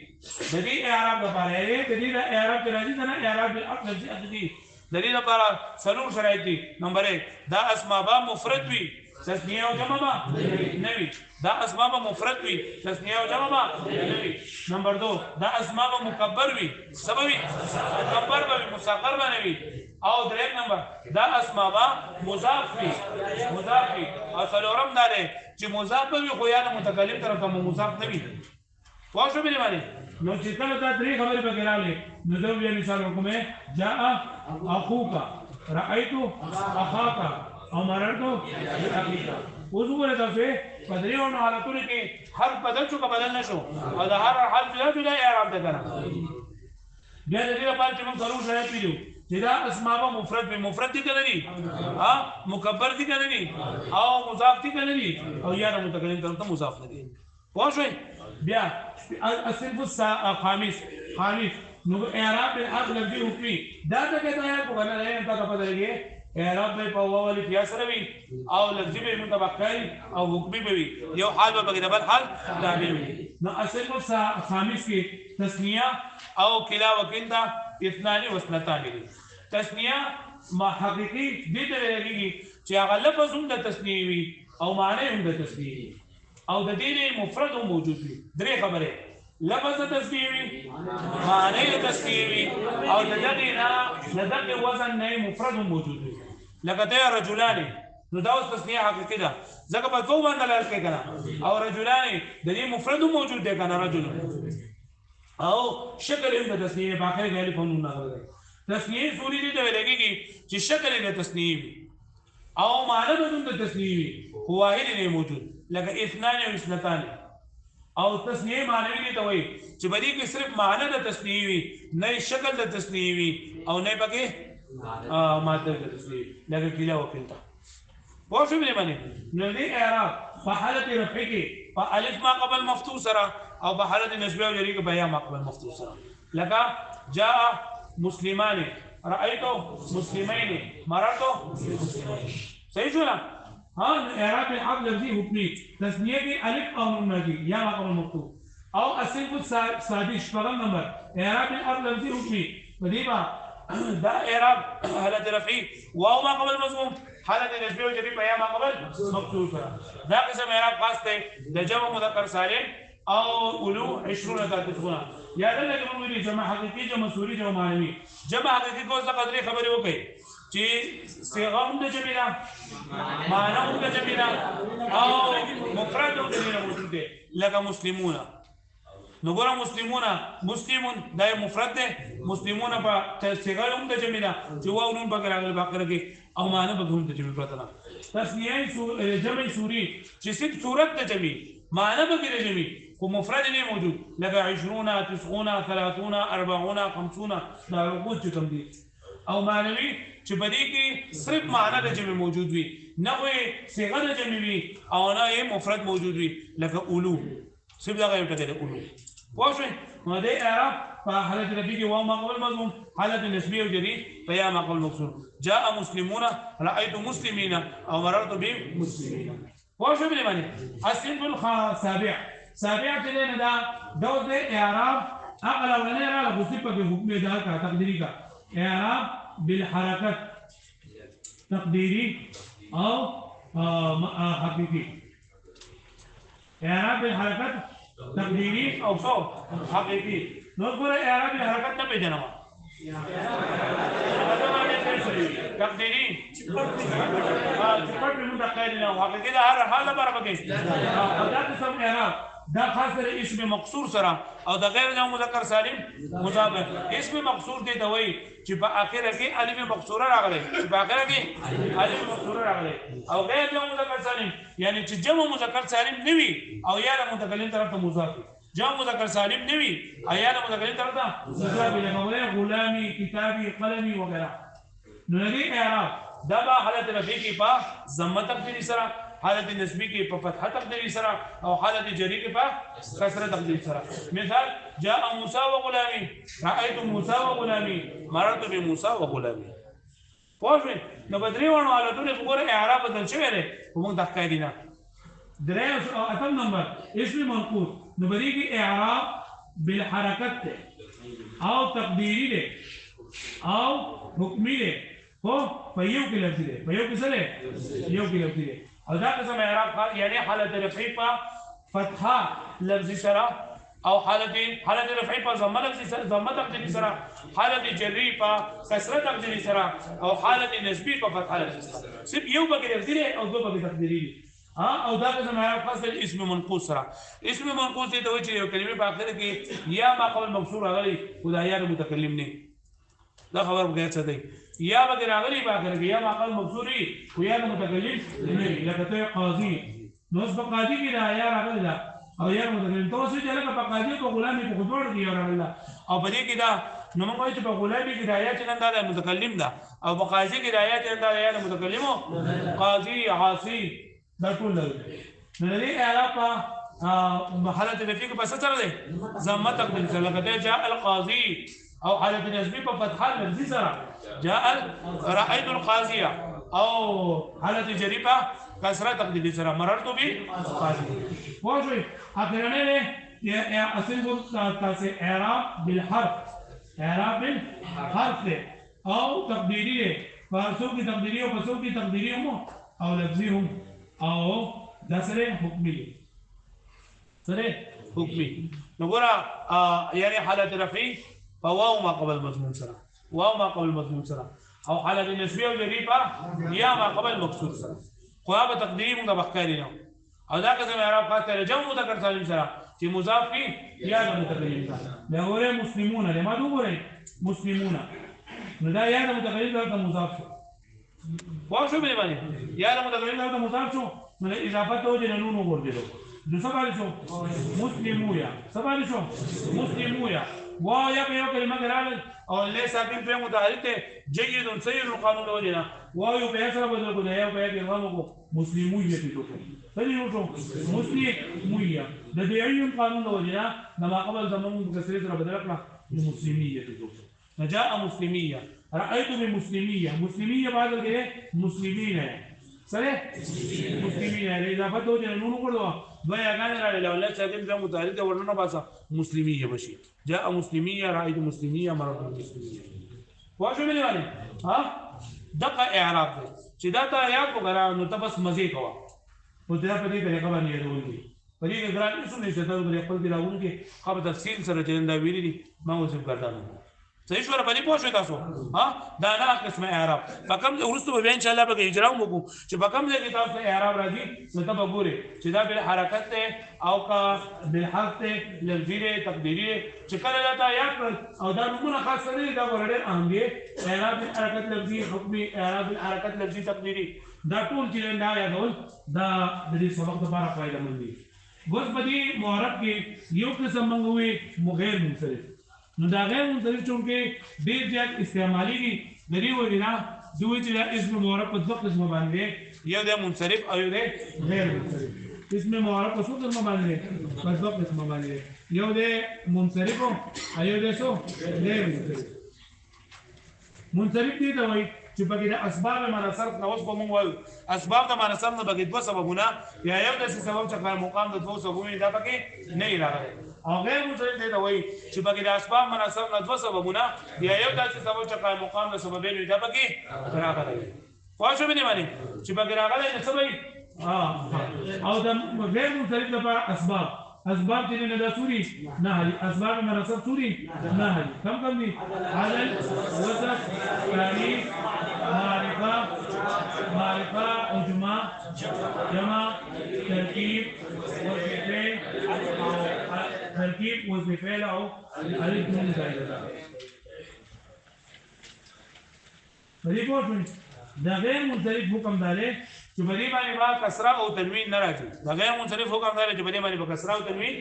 د دې اعراب لپاره د دې اعراب راځي نه اعراب الاصل دي د دې لپاره څلور شرایط دي نمبر 1 دا اسماء با مفرد وي تثنیه او جمع با نوي دا اسماء با مفرد وي تثنیه او جمع با نوي نمبر 2 دا اسماء با مکبر وي سببي مکبر به مصغر باندې او دریم نمبر دا اسماء با مضاف وي او څلورم دا دی چې مضاف وي خو یا متکلم طرف ته مضاف نه وي واښو به باندې نو چې کله دا درې خبرې پکې راغلي نو دا بیا مثال وکومه جاء اخوك رايت اخاك او مررت باخيك اوس وګورئ تاسو په دریو حالتونو کې هر بدل شو که بدل نشو او دا هر حال جدا اعراب ده کنه بیا د دې لپاره چې موږ ضرور شرایط پیلو چې دا اسماء مفرد دي کنه دي ها مکبر دي کنه دي او مضاف دي کنه دي او یا متکلم طرف ته مضاف نه دي واښوي بیا الصنف الخامس نو اعراب بالحرف لفظي حکمي دا څه کېدای په غنه نه تا په دغه اعراب به په واو الف یا سره وي او لفظي به متبقي او حکمي به وي یو حال به بل حال دابه وي نو الصنف الخامس کې تسنیه او کلا وکیندا اثنان واثنتان دي تسنیه ما حقيقي دې ته لګي چې هغه لفظ هم د تسنیه وي او معنی هم د تسنیه وي او د دې مفرد موجود وي درې خبره لفظ تسنیه وي معنی تسنیه وي او د دې نه دغه وزن نه مفرد موجود وي لکه دا رجلان نو دا اوس تسنیه حقیقي ده ځکه په دوه باندې لار کې کنه او رجلان د دې مفرد موجود دی کنه رجل او شکل هم د تسنیه په اخر کې الف نون نه راځي تسنیه سوري دي ته لګيږي چې شکل د تسنیه او معنی د تسنیه هو واحد نه موجود لکه اثنان او اثنتان او تسنیه معنی دي ته وایي چې بدی کې صرف معنی د تسنیه وي نه شکل د تسنیه وي او نه پکې ماده د تسنیه لکه کلا وکړه واښو به باندې نو دې اعراب په حالت رفع کې په الف ما قبل مفتوح سره او په حالت نسب او جری کې بیا ما قبل مفتوح سره لکه جاء مسلمان رايت مسلمين مررت صحیح شو ها اعراب الحرف لفظي حکمي تسنیه کې الف او نون راځي یا ما قبل مفتوح او الصنف السادس شپږم نمبر اعراب الحرف لفظي حکمي پدې دا اعراب حالت رفعي واو ما قبل مضموم حالت نسب او جری بیا ما قبل مفتوح سره دا قسم اعراب خاص ته د جمع مذکر سالم او اولو 20 تدخونه یاد لګم ویلي جمع حقيقي جمع سوري جمع معنوي جمع حقيقي کو څه قدرې خبرې وکړي چې صيغه هم د جمع معنی هم د جمع او مفرد هم د جمع موجود دي لکه مسلمون نو ګورم مسلمون دا مفرد ده مسلمون په صيغه هم د جمع چې واو نون بغیر هغه باقره کې او معنی به هم د جمع پرته نه تسنیه جمع سوري چې ست صورت د جمع معنی به د جمع خو مفرد نه موجود لکه 20 90 30 40 50 دا وګورئ چې کوم دي او معنوي چې بدی کې صرف معنی د جمع موجود وي نه وي صيغه د جمع وي او نه یې مفرد موجود وي لکه اولو صرف دا یو ټکی دی اولو واښوي نو د اعراب په حالت رفعي کې واو ما قبل مضموم حالت نسبي او جري په یا ما قبل مکسور جاء مسلمون رايت مسلمين او مررت بمسلمين واښوي به باندې الصنف السابع چې نه دا دوز اعراب اقل ولنه را لغصب په حکم دا کا تقديري کا اعراب بالحركات تقديري او حقيقي اعراب بالحركات تقديري او صوت حقيقي نو ګوره اعراب بالحركات نه پیژنم تقديري پټ موږ تقديري نه حقيقي دا هر حال لپاره پکې او دا قسم اعراب دا خاص کر اسم مقصور سره او د غیر جمع مذکر سالم مضاف اسم مقصور دی ته وایي چې په اخر کې الف مقصوره راغلی چې په اخر کې الف مقصوره راغلی او غیر جمع مذکر سالم یعنی چې جمع مذکر سالم نه وي او یا متکلم طرف ته مضاف جمع مذکر سالم نه وي او یا متکلم طرف ته مضاف لکه غلامی کتابی قلمی وغیرہ نو لري اعراب دا به حالت رفعی کې په ضمه تقدیری سره حالت نسبی کې په فتحه تقدیری سره او حالت جری کې په کسره تقدیری سره مثال جاء موسی وغلامي رايت موسی وغلامي مررت بموسی وغلامي پوه نو بدري ونه حالتونه وګوره اعراب بدل شوی دی موږ تحقیق دي نه درې او اتم نمبر اسم منقوص نو بدی کې اعراب بالحرکت او تقدیری دی او حکمی دی هو په یو کې لفظ دی په یو کې سره یو کې لفظ دی او دا قسم اعراب یعنی حالت رفعی په فتحه لفظی سره او حالت رفعی په ضمه لفظی سره ضمه تقدیری سره حالت جری په کسره تقدیری سره او حالت نسبی په فتحه لفظی سره صرف یو بګی لفظی دی او دوه بګی تقدیری دی او دا قسم اعراب خاص اسم منقوص سره اسم منقوص دی ته وایي چې یو کلمه په اخر کې یا ما قبل مکسور راغلی خدایا متکلم نه دا خبر بغیر څه دی یا بغیر راغلی باخر کې یا ما قبل مکسور وي خو یا متکلم نه لکه ته قاضي نو اوس په قاضي کې دا یا راغلی دا او یا متکلم ته اوس چې لکه په قاضي او غلامي په خطوړ کې یا راغلی او په دې کې دا نو موږ وایو چې په غلامي کې دا یا چې نن دا متکلم ده او په قاضي کې دا یا چې نن دا یا متکلم قاضي عاصي دا ټول لري نو لري اعراب حالت نفي کې بس سره ده ضمه تقدیر سره لکه جاء القاضي او حالت نسبی په فتحه لفظی سره جاء رأيت القاضية او حالت جری په کسره تقدیری سره مررت بالقاضي واجب اخرانه نه یا اصل کو تاسو اعراب بالحرف او تقدیری فارسو کی تقدیری او پسو کی تقدیری هم او لفظی هم او دسره حکمی سره حکمی نو ګورا یعنی حالت رفعی فواو ما قبل مضمون سره واو ما قبل مضمون سره او حالت نسبی او جری په یا ما قبل مکسور سره خو هغه تقدیری موږ بخکاری نه او دا قسم اعراب خاص ته جمع مذکر سالم سره چې مضاف فی یا متکلم سره دا غوړې مسلمون له ما دوی مسلمون نو دا یا متکلم سره مضاف شو واو شو به باندې یا متکلم سره مضاف شو نو اضافه ته وجه نون وګورځلو نو سبا شو مسلمویا سبا شو مسلمویا واو یا په یو کلمه راغل او له ساکن په متحرک جيد سير القانون وجنا واو یو په سره بدل کو یا په کې غوښمو کو مسلمویه دې ټکو سړي نو مسلمویه د دې ایون قانون وجنا نما قبل زمون کسره سره بدل کړه مسلميه دې ټکو نجاء مسلميه رايت مسلميه بعد کې مسلمین سره مسلمین اضافه ته وجنا نو کړو دوی هغه راځي له ساکن په متحرک ورننه باسه مسلميه بشي جاء مسلمية رأيت مسلمية مررت بالمسلمية واجب ملي والے ها دقه اعراب دی چې دا ته یاد وګرا نو ته بس مزه کوا او دا په دې طریقه باندې یادول دي په دې کې ګران څه نشته ته په خپل دلاون کې خبر تفصیل سره چې دا ویلي دي ما وسب کړم صحیح شو را باندې پوښتنه تاسو ها دا نه قسم اعراب فکم ورستو به ان شاء الله به اجرا وکړو چې فکم دې کتاب ته اعراب راځي نو ته وګورئ چې دا بل حرکت ته او کا بالحرف ته لفظي تقديري چې کله دا یاد او دا نمونه خاص نه دا ورډر اهم دي اعراب حرکت لفظي حکمي اعراب حرکت لفظي تقديري دا ټول چې دا یادول دا د دې سبق لپاره فائدہ مند دي اوس په دې معرب کې یو قسم منغوي غیر منصرف نو دا غیر منصرف چونکه ډیر زیات استعمالي دي د دې وجه نه دوی چې اسم معرب په دوه قسم باندې یو د منصرف او یو د غیر منصرف اسم معرب په څو قسم باندې په دوه قسم باندې یو د منصرف او یو د غیر منصرف منصرف دي دا وایي چې بګی د اسباب معنا صرف نو اوس به مونږ وایو اسباب د معنا صرف نه بګی دوه سببونه یا یو د سبب چې قائم مقام د دوه سببونه دا پکې نه راغلي او غیر منصرف دی دا وایي چې بګی د اسباب معنا صرف نه دوه سببونه یا یو د سبب چې قائم مقام د سببونه دا پکې راغلي خو شو به نه معنی چې بګی راغلي نه سبب او د غیر منصرف لپاره اسباب اسباب چې نه د سوري نه دي اسباب مناسب سوري نه دي کم دي عدل وصف تعريف معرفة اجماع جمع تركيب وظيفين او الف من زائده بدي پوښتنه دا غیر منصرف حکم داره چې په دې باندې با کسره او تنوین نه راځي دا غیر منصرف حکم داره چې په دې باندې با کسره او تنوین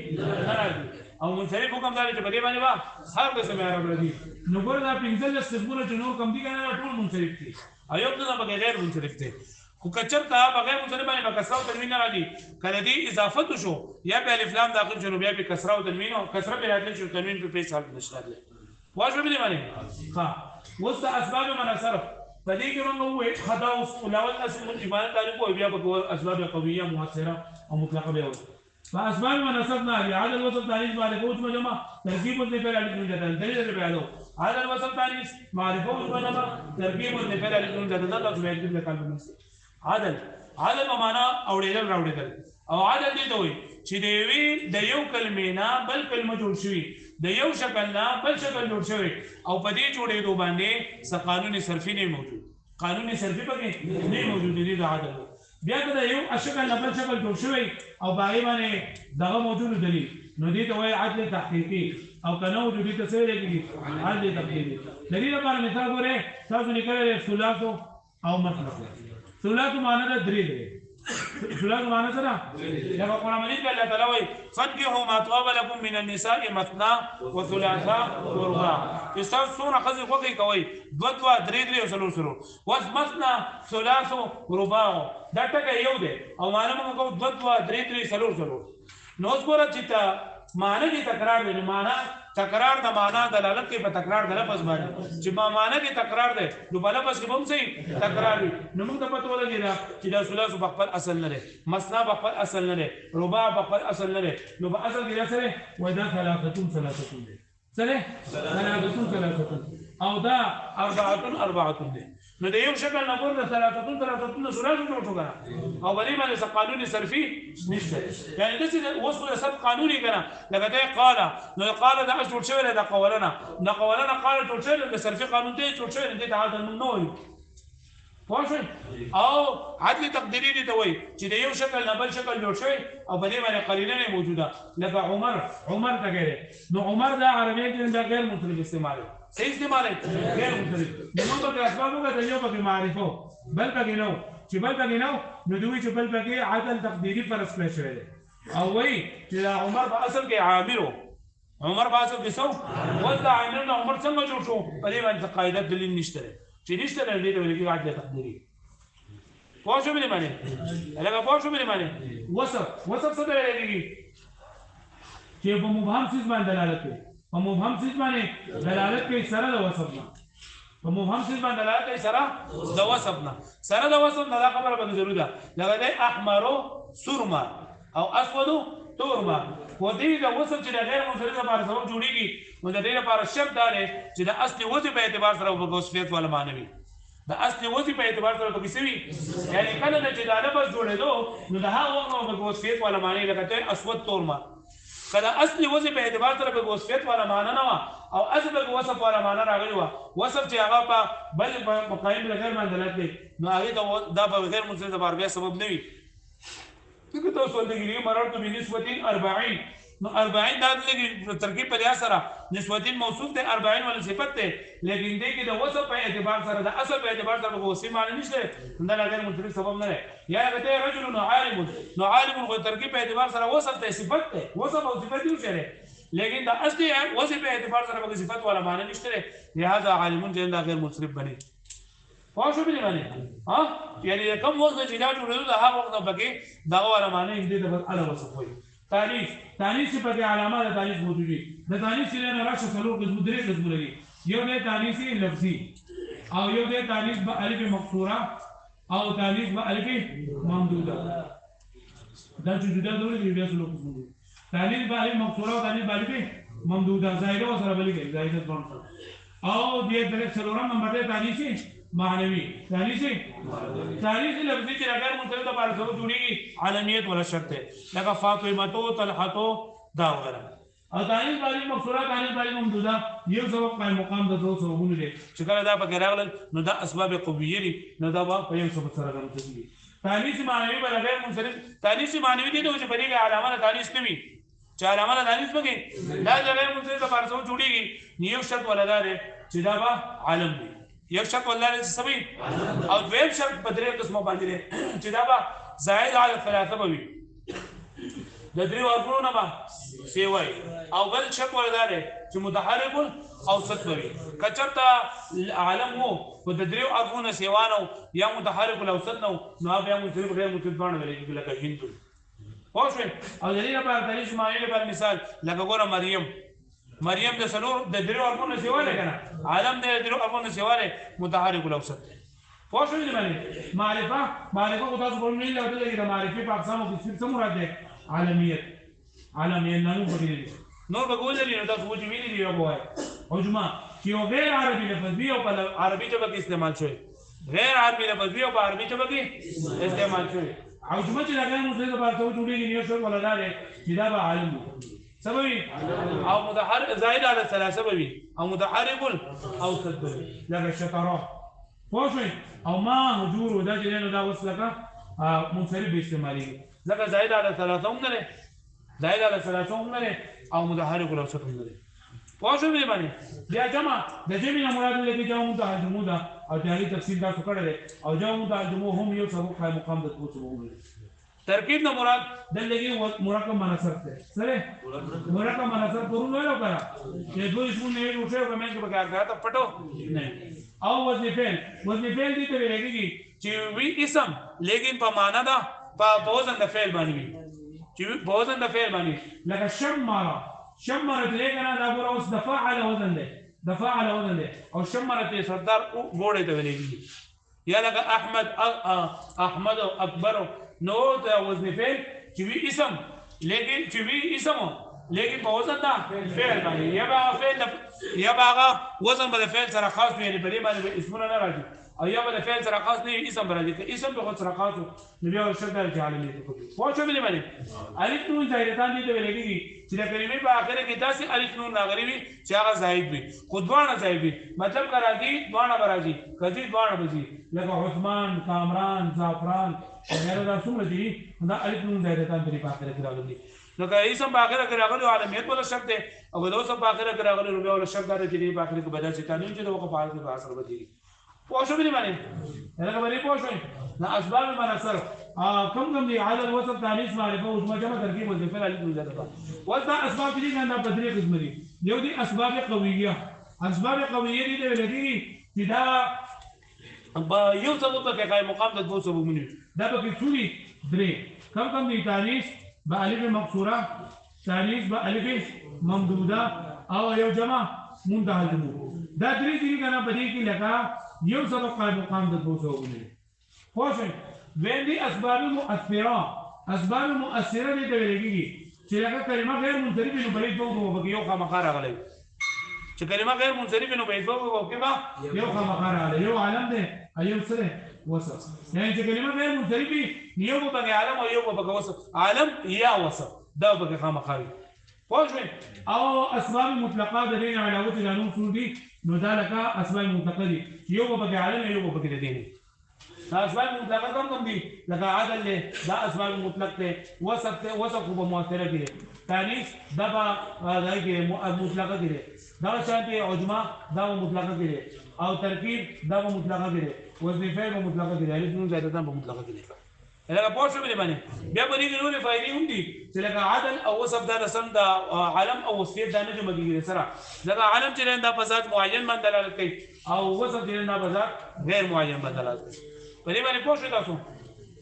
نه راځي او منصرف حکم داره چې په دې باندې با هر قسم اعراب راځي نو ګور دا پنځه لسبونه چې نور کم دي کنه ټول منصرف دي ایوب نه به غیر منصرف دي خو کچرته بغیر منصرف باندې با کسره او تنوین نه راځي کله دې اضافه شو یا به الف لام داخل شنو بیا به کسره او تنوین او کسره به راځي چې تنوین په پیسې حالت نشته واجب دي باندې ها وست اسباب منصرف فدې کې موږ وې خدا او الاول اسم ایمان تعریف او بیا په اسباب قویه مؤثره او مطلقه به وي فاسباب منصب نه عدد وصف تعریف معرفه او جمع ترکیب او فعل الف جدل دلیل به بیانو عدد وصف تعریف معرفه او جمع ترکیب او فعل الف جدل دا څه ویل دي کلمه نشته عدد په معنا اوړېدل راوړېدل او عدد دې ته وي چې دی وی د یو کلمې نه بل کلمه جوړ شوی د یو شکل نه بل شکل جوړ شوی او په دې جوړېدو باندې څه قانون صرفي نه موجود قانون صرفي پکې نه موجود دي د عدد بیا کله یو شکل نه بل شکل جوړ شوی او باغې باندې دغه موجود دي نو دې ته وایي عدل تحقیقي او کنه وجود دي څه لګي عدل تحقیقي د دې لپاره مثال ګوره تاسو نکړل ثلاث او مثلث ثلاث معنی د درې دی ثلاث معنی سره لکه قرآن مجید کې الله تعالی وایي فانكحوا ما طاب لكم من النساء مثنى وثلاثا ورباع استاذ څونه ښځې خوښې کوئ دوه دوه درې درې او څلور څلور اوس مثنى ثلاث ورباع دا ټکی یو دی او معنی موږ کوو دوه دوه درې درې څلور څلور نو اوس ګوره چې معنی کې تکرار دی نو معنی تکرار د معنا دلالت کوي په تکرار د لفظ باندې چې معنا کې تکرار دی نو په لفظ کې هم صحیح تکرار وي نو موږ ته پته ولګي دا چې دا ثلاث په خپل اصل نه لري مثنا په خپل اصل نه لري رباع په خپل اصل نه لري نو په اصل کې سره وای دا ثلاثه دي سره ثلاثه او دا اربعه دي نو د یو شکل نه ګور د ثلاثه ثلاث جوړ شو کنه او بلې باندې څه قانون صرفي نشته یعنی د وصف د سب قانوني کنه لکه دا قال نو قال دا جوړ شوی دا قولنا قال جوړ شوی د صرفي قانون ته جوړ شوی د عدل من نوې واښه او عدل تقديري دي ته وایي چې د یو شکل نه بل شکل جوړ شوی او بلې باندې قرینه نه موجوده لکه عمر ته ګره نو عمر دا عربی کې د غیر مطلق استعمال صحیح استعمال غیر مطلق نو موږ په اسبابو کې یو په معرفه بل پکې نو چې بل پکې نو دوی چې بل پکې عدل تقديري پر اسپل شوی او وایي چې عمر په اصل کې عامر عمر په اصل کې سو ولا عامر عمر څنګه جوړ شو په دې باندې قاعده دلیل نشته چې نشته د دې ولې عدل تقديري پوه شو مې معنی هغه پوه شو مې معنی وصف څه دی لګي چې په مبهم څه باندې دلالت کوي په مبهم څه باندې دلالت کوي سره د وصف نه په مبهم څه باندې دلالت کوي سره د وصف نه دا خبره به ضروري ده لکه احمر سرما او اسود تورما و دې د وصف چې د غیر منصرف لپاره سبب جوړیږي نو د دې لپاره شرط دا دی چې د اصلي وجه په اعتبار سره وصفیت ولا معنی وي د اصلي وجه په اعتبار سره پکې سوي یعنی کله چې دا لفظ جوړېدو نو د هغه وخت په وصفیت ولا معنی لکه اسود تورما کله اصلي وجه په اعتبار سره په وصفیت ولا معنی نه او اصل په وصف ولا معنی راغلی و وصف چې هغه په بل مقایم غیر منزلت دی نو هغه دا په غیر منزلت لپاره بیا سبب نه وي فکر تاسو ولګي مررت بنسبه 40 نو 40 دا لګي ترکیب په لحاظ سره نسبت موصوف ته 40 ول صفت ته لیکن دې کې د وصف په اعتبار سره د اصل په اعتبار سره په وصف معنی نشته دا غیر منصرف سبب نه یا هغه رجل عالم خو ترکیب په اعتبار سره وصف ته صفت ته وصف او صفت یو شری لیکن د اصلي وصف په اعتبار سره په صفت ولا معنی نشته لہذا عالم جن غیر منصرف بني پوه شو به معنی ها یعنی کوم وخت چې دا جوړېدو د هغه وخت پکې دا ولا معنی دې د اعلی وصف وي تانیث چې په علامه د تانیث موجودي د تانیث نه راشه څلور قسم درې قسم لري یو د تانیث لفظي او یو د تانیث په الف مقصوره او تانیث په الف ممدوده دا چې جدا ډول دی بیا څلور قسم دي تانیث په الف مقصوره او تانیث په الف ممدوده زائده سره بلګي زائده ځون او دې درې څلورم نمبر ته تانیث معنوي تانیث لفظي چې غیر منصرف د پاره سره جوړیږي علمیت ولا شرط ده لکه فاطمه طلحه دا وغیرہ او تانیث باندې مقصوره تانیث باندې ممدوده یو سبب قائم مقام د دوه سببونه دي چې کله دا پکې راغلل نو دا اسباب قویه دي نو دا په یو سبب سره راځي تانیث معنوي بل غیر منصرف تانیث معنوي دي چې په دې علامه تانیث نوي چې علامه تانیث پکې دا غیر منصرف د پاره سره جوړیږي یو شرط ولدار چې دا به عالم دی یک شرط ولدار سبي او دویم شرط په درې قسمه باندې چې دا به زائد علی ثلاثه بوي د درې ورکړو به سیوای او بل شرط ولدار چې متحرک اوسط بوي کچرته عالم وو په د درې ورکړو سیوانو یا متحرک الاوسط نو بیا مصرف غیر مصرف باندې ویل لکه هندو خوښ او دلیل په تاریخ مایل په مثال لکه ګوره مریم د سلور د درو ارقام سیواله کنه عالم د درو ارقام سیواله متحرک الاوسط خوښ دي باندې معرفه خو تاسو په مینه له دې د معرفي په اقسامو کې څه مراد ده عالمیت نانو پکې نور به ګول لري نو تاسو وځي ویلي دی وای او جمع چې غیر عربي لفظ دی او په عربي ژبه کې استعمال شوی غیر عربي لفظ دی او په عربي ژبه کې استعمال شوی او جمع چې هغه مو څه په تاسو جوړیږي یو څه ولدار چې دا به عالم سببي او متحرك زائد على ثلاثه سببي او متحرك او تدبر لك الشطرات فوشي او ما مجور ودا جنو دا وصلك منصرف باستعمالي لك زائد على ثلاثه هم نه زائد على ثلاثه هم نه او متحرك او تدبر نه فوشي به باندې بیا جمع د جمع مراد لګي جمع متحرک دا او جاري تفصیل دا څه کړل او جمع متحرک هم یو سبب قائم مقام د توڅو ترکیب نه مراد دلته مرکب منصب ده سره مرکب منصب پرون ویلو کرا چې دوی اسمونه یې وښه په منځ کې بګار دا پټو نه او وزن فعل دي ته ویلېږي چې وی اسم لیکن په معنا دا په وزن د فعل باندې وي چې په وزن د فعل باندې لکه شمر دې کنه دا ګور اوس د فاعل وزن ده او شمر ته سردار وړې ته ویلېږي یا لکه احمد او اکبر نو دا وزن فعل چې وی اسم لیکن په وزن دا فعل باندې یا باغه وزن به فعل سره خاص وي په دې باندې اسمونه نه راځي او یا به فعل سره خاص نه اسم راځي که اسم به خود سره خاص نو بیا شرط دی چې عالمیت کوي پوه شو باندې الف نون زائدتان دي ته ویلېږي چې د کلمې په اخر کې داسې الف نون راغلي وي چې هغه زائد وي خو دوانه زائد وي مطلب راځي دوانه راځي کدي دوانه بځي لکه عثمان کامران زعفران هغه دا څومره دي دا الف نون زائدتان په اخر کې راغلي نو که اسم په اخر کې راغلي عالمیت ولا شرط دی او د اوس په اخر کې راغلي ربع ولا شرط دی چې په اخر کې بدل شي قانون چې د وقف حالت په اثر بدلی پوښو به باندې هغه باندې پوښو نه اسباب المنصر کم دي عدد وسط تانیث معرفه او جمع ترکیب او ذکر علی بن زاده وذا اسباب دي نه په درې قسم دي یو دي اسباب قویه دي د ولګي چې دا یو سبب په قائم مقام د دوه سببونه دا په څوري درې کم دي تانیث بالف مقصوره تانیث بالف ممدوده او یو جمع منتهى الجموع دا درې دي کنه په دې کې لکه یو سبب قائم مقام د دوه سببونه خوښ ویندي اسباب مؤثره دي ته ویلېږي چې هغه کلمه غیر منصرفه نو بلې دوه په یو خامخا راغلي چې کلمه غیر منصرفه نو بلې دوه په کې با یو خامخا راغلي یو عالم دی ایو سره وصف یعنی چې کلمه غیر منصرفه یو په عالم او یو په وصف عالم یا وصف دا په خامخا خوښ او اسباب مطلقه د دین علاوه د قانون اصول دي نو دا لکه اسباب مطلقه دي یو په عالم یو په دین دا اسباب مطلقه کوم دي لکه عدل له دا اسباب مطلق ته وصف په مؤثره دي تانیث دا دا کې مطلقه دي دا شانتي عجمه دا مطلقه دي او ترکیب دا مطلقه دي وزن فعل مطلقه دي الف نون زائدتان مطلقه دي لکه پوښتنه مې باندې بیا په دې کې نورې فائدې هم دي چې لکه عدل او وصف دا رسم دا عالم او وصف دا نه جمع کیږي سره لکه عالم چې دا په ذات معین باندې دلالت کوي او وصف چې دا په ذات غیر معین باندې دلالت کوي په دې باندې پوښتنه تاسو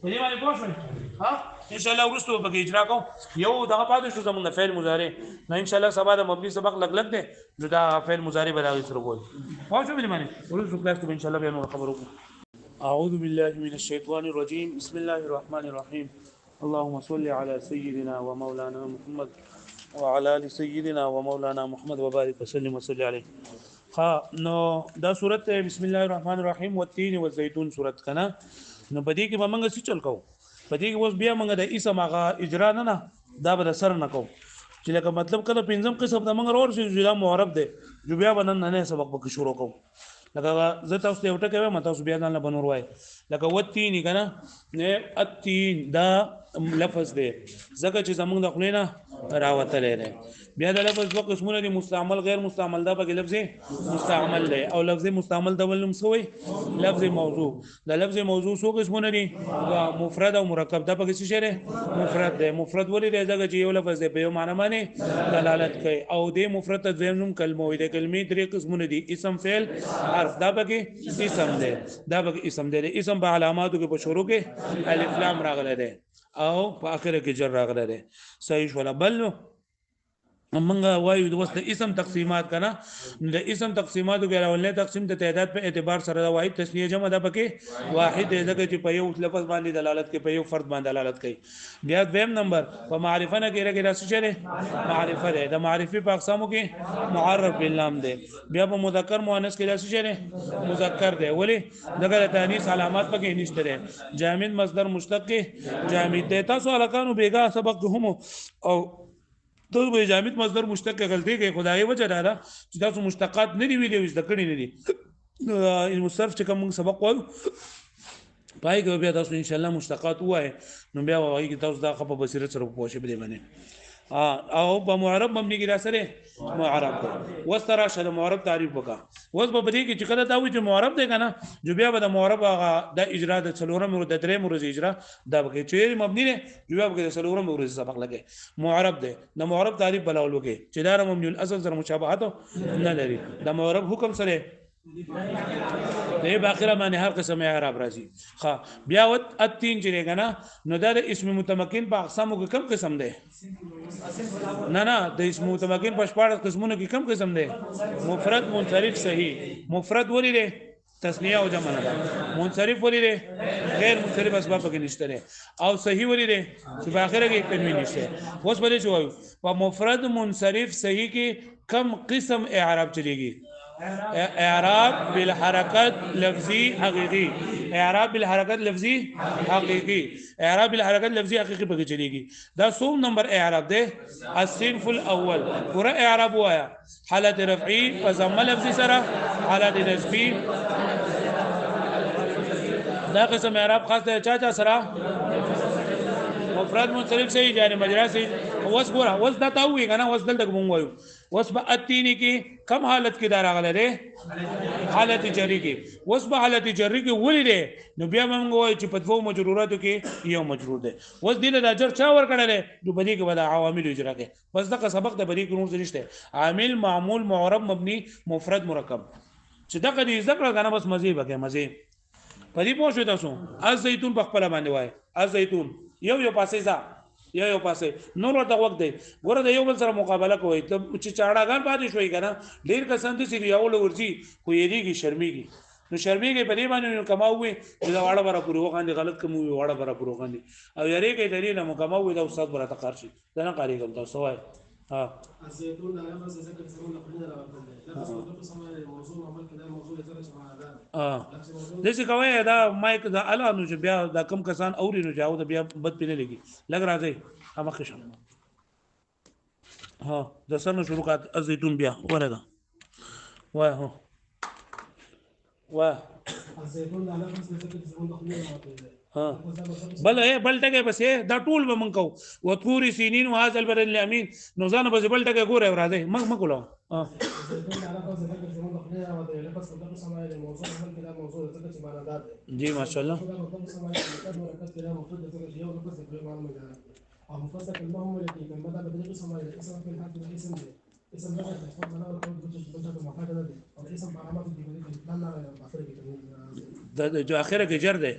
په دې باندې پوښتنه ها ان شاء الله ورستو به اجرا کوم یو دغه پاتې شو زمونږ فعل مضارع نه ان شاء الله سبا د مبني سبق لګ دی نو دا فعل مضارع به راغلی سره کوی پوښتنه به باندې ورستو کلاس ته ان شاء الله به نور خبرو أعوذ بالله من الشيطان الرجيم بسم الله الرحمن الرحيم اللهم صل على سيدنا ومولانا محمد وعلى آل سيدنا ومولانا محمد وبارك وسلم عليه نو دا صورت بسم الله الرحمن الرحیم والتین والزیتون صورت کنا نو بدی کې به موږ څه چل کو بدی کې اوس بیا موږ د اسم هغه اجرا نه دا به سر نه کو چې لکه مطلب کله پنځم قسم د موږ اور شي جلا معرب دی جو بیا بنن نه سبق به شروع کو لکه زه تاسو ته وټه کوم تاسو بیا نه بنور وای لکه والتین کنا نه التین دا لفظ دی زکه چې زمونږ د خلینا راوتلې ده بیا د لفظ دوه قسمونه دي مستعمل غیر مستعمل دا په لفظ مستعمل دی او لفظ مستعمل د ولوم سوی لفظ موضوع د لفظ موضوع څو قسمونه دي مفرد او مرکب دا په څه شری مفرد دی مفرد ولې دی ځکه چې یو لفظ دی په یو معنی باندې دلالت کوي او د مفرد ته دویم کلمه وي د کلمې درې قسمونه دي اسم فعل حرف دا پکې اسم دی دا پکې اسم دی اسم په علاماتو کې په شروع کې الف لام راغلی دی او په اخر کې جر راغلی دی صحیح ولا بل منګه وایو د وسط اسم تقسیمات کنا د اسم تقسیماتو کې راولنه تقسیم د تعداد په اعتبار سره د واحد تسنیه جمع ده پکې واحد دی ځکه چې په یو لفظ باندې دلالت کوي په یو فرد باندې دلالت کوي بیا دویم نمبر په معرفه نه کې راځي چې معرفه ده د معرفي په اقسامو کې معرف باللام ده بیا په مذکر مؤنث کې راځي چې مذکر ده ولی دغه تانیث علامات پکې نشته ده جامد مصدر مشتق کې جامد ده تاسو الکانو بیگا سبق هم او تو به جامد مصدر مشتق غلطی کې خدای وجه دا چې تاسو مشتقات نه دی ویلې وځ د کړي نه دي المصرف چې کوم سبق وایو پای کې بیا تاسو ان شاء الله مشتقات وای نو بیا وایي چې تاسو دا خپل بصیرت سره پوښښ به دی باندې او په معرب مبني کې راسره معرب وسترا شد معرب تعریف وکا وس په دې کې چې کله دا وي چې معرب دی کنه جو بیا به د معرب هغه د اجرا د څلورم او د درېم ورځ اجرا دا به چې مبني نه جو بیا به د څلورم ورځ سبق لګي معرب دی د معرب تعریف بلاول وکي چې دا مبني الاصل سره مشابهت نه لري د معرب حکم سره دی باخره باندې هر قسم اعراب راځي ښه بیا وت التین چې کنه نو دا د اسم متمکن په اقسامو کې کم قسم دی نه د اسم متمکن په شپږ قسمونو کې کم قسم دی مفرد منصرف صحیح مفرد ولې دی تسنیه او جمع نه منصرف ولې دی غیر منصرف اسباب کې نشته او صحیح ولې دی چې په اخره کې تنوین نشته اوس به څه وایو په مفرد منصرف صحیح کې کم قسم اعراب چلیږي اعراب بالحركات لفظي حقيقي اعراب بالحركات لفظي حقيقي اعراب بالحركات لفظي حقيقي پکې چلیږي دا سوم نمبر اعراب ده الصنف الاول پورا اعراب وایا حالت رفعي فضم لفظي سره حالت نسبي دا قسم اعراب خاص ده چا سره مفرد منصرف صحیح جاری مجرا صحیح وس ګوره وس دا تاوي کنه وس دلته مونږ وایو وس په اتینی کې کم حالت کې دا راغله ده حالت جری کې وس په حالت جری کې ولې ده نو بیا مونږ وایو چې په دوه مجروراتو کې یو مجرور ده وس دله د اجر چا ور کړل نو بدی کې ودا عوامل اجرا کې بس دا سبق د بدی کې نور نشته عامل معمول معرب مبني مفرد مرکب چې دا کدي ذکر کنه بس مزه بګه مزه پدې پوه شو تاسو از زيتون په خپل باندې وای از زيتون یو پاسې ځه یو پاسې نور ورته وخت دی ګوره د یو بل سره مقابله کوي ته چې چاړهګان پاتې شوي کنه ډیر کسان دي چې یو لورځي خو یېږي شرمېږي نو شرمېږي په دې باندې کماوي دا واړه برا پورو غاندي غلط کوم واړه برا پورو غاندي او یریږي درې نه مکماوي دا استاد برا تقار شي دا نه قاری کوم تاسو وای ها الزيتون ده لفظ ذكر يسمون قلنا لفظ مضاف اسمه موضوع عمل كده موضوع يترجم على ذلك دسی کوي دا مایک دا الا نو بیا دا کم کسان اوري نو جاو دا بیا بد پینه لګي لګ راځي هم خشم ها د سر نو شروع کات الزيتون بیا ورغه وای هو وای الزيتون ده لفظ ذكر يسمون قلنا بل ټکه بس دا ټول به من کو وتوري سینین او هاذ البر الامین نو ځان به بل ټکه ګوره راځي مګ مګلو جی ماشاءالله جو اخره کې جر ده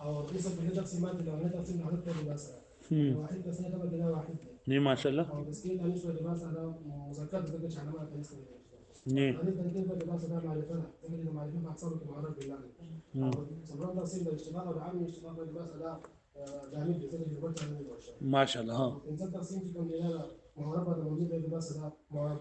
او اسم في تقسيمات لو تقسيم حدث لباس واحد تسنيه طبعا كده واحد ني ما شاء الله او تسكين انس لباس هذا مذكر تذكر علامات تنسب ني هذه تنكير لباس هذا معرفه تجد معرفه اقصر كمعرف بالله سبحان تقسيم الاشتقاق والعام اشتقاق لباس هذا جامد بسبب الوجه ما شاء الله ها انسان تقسيم في كم معرفه مبني لباس هذا معرف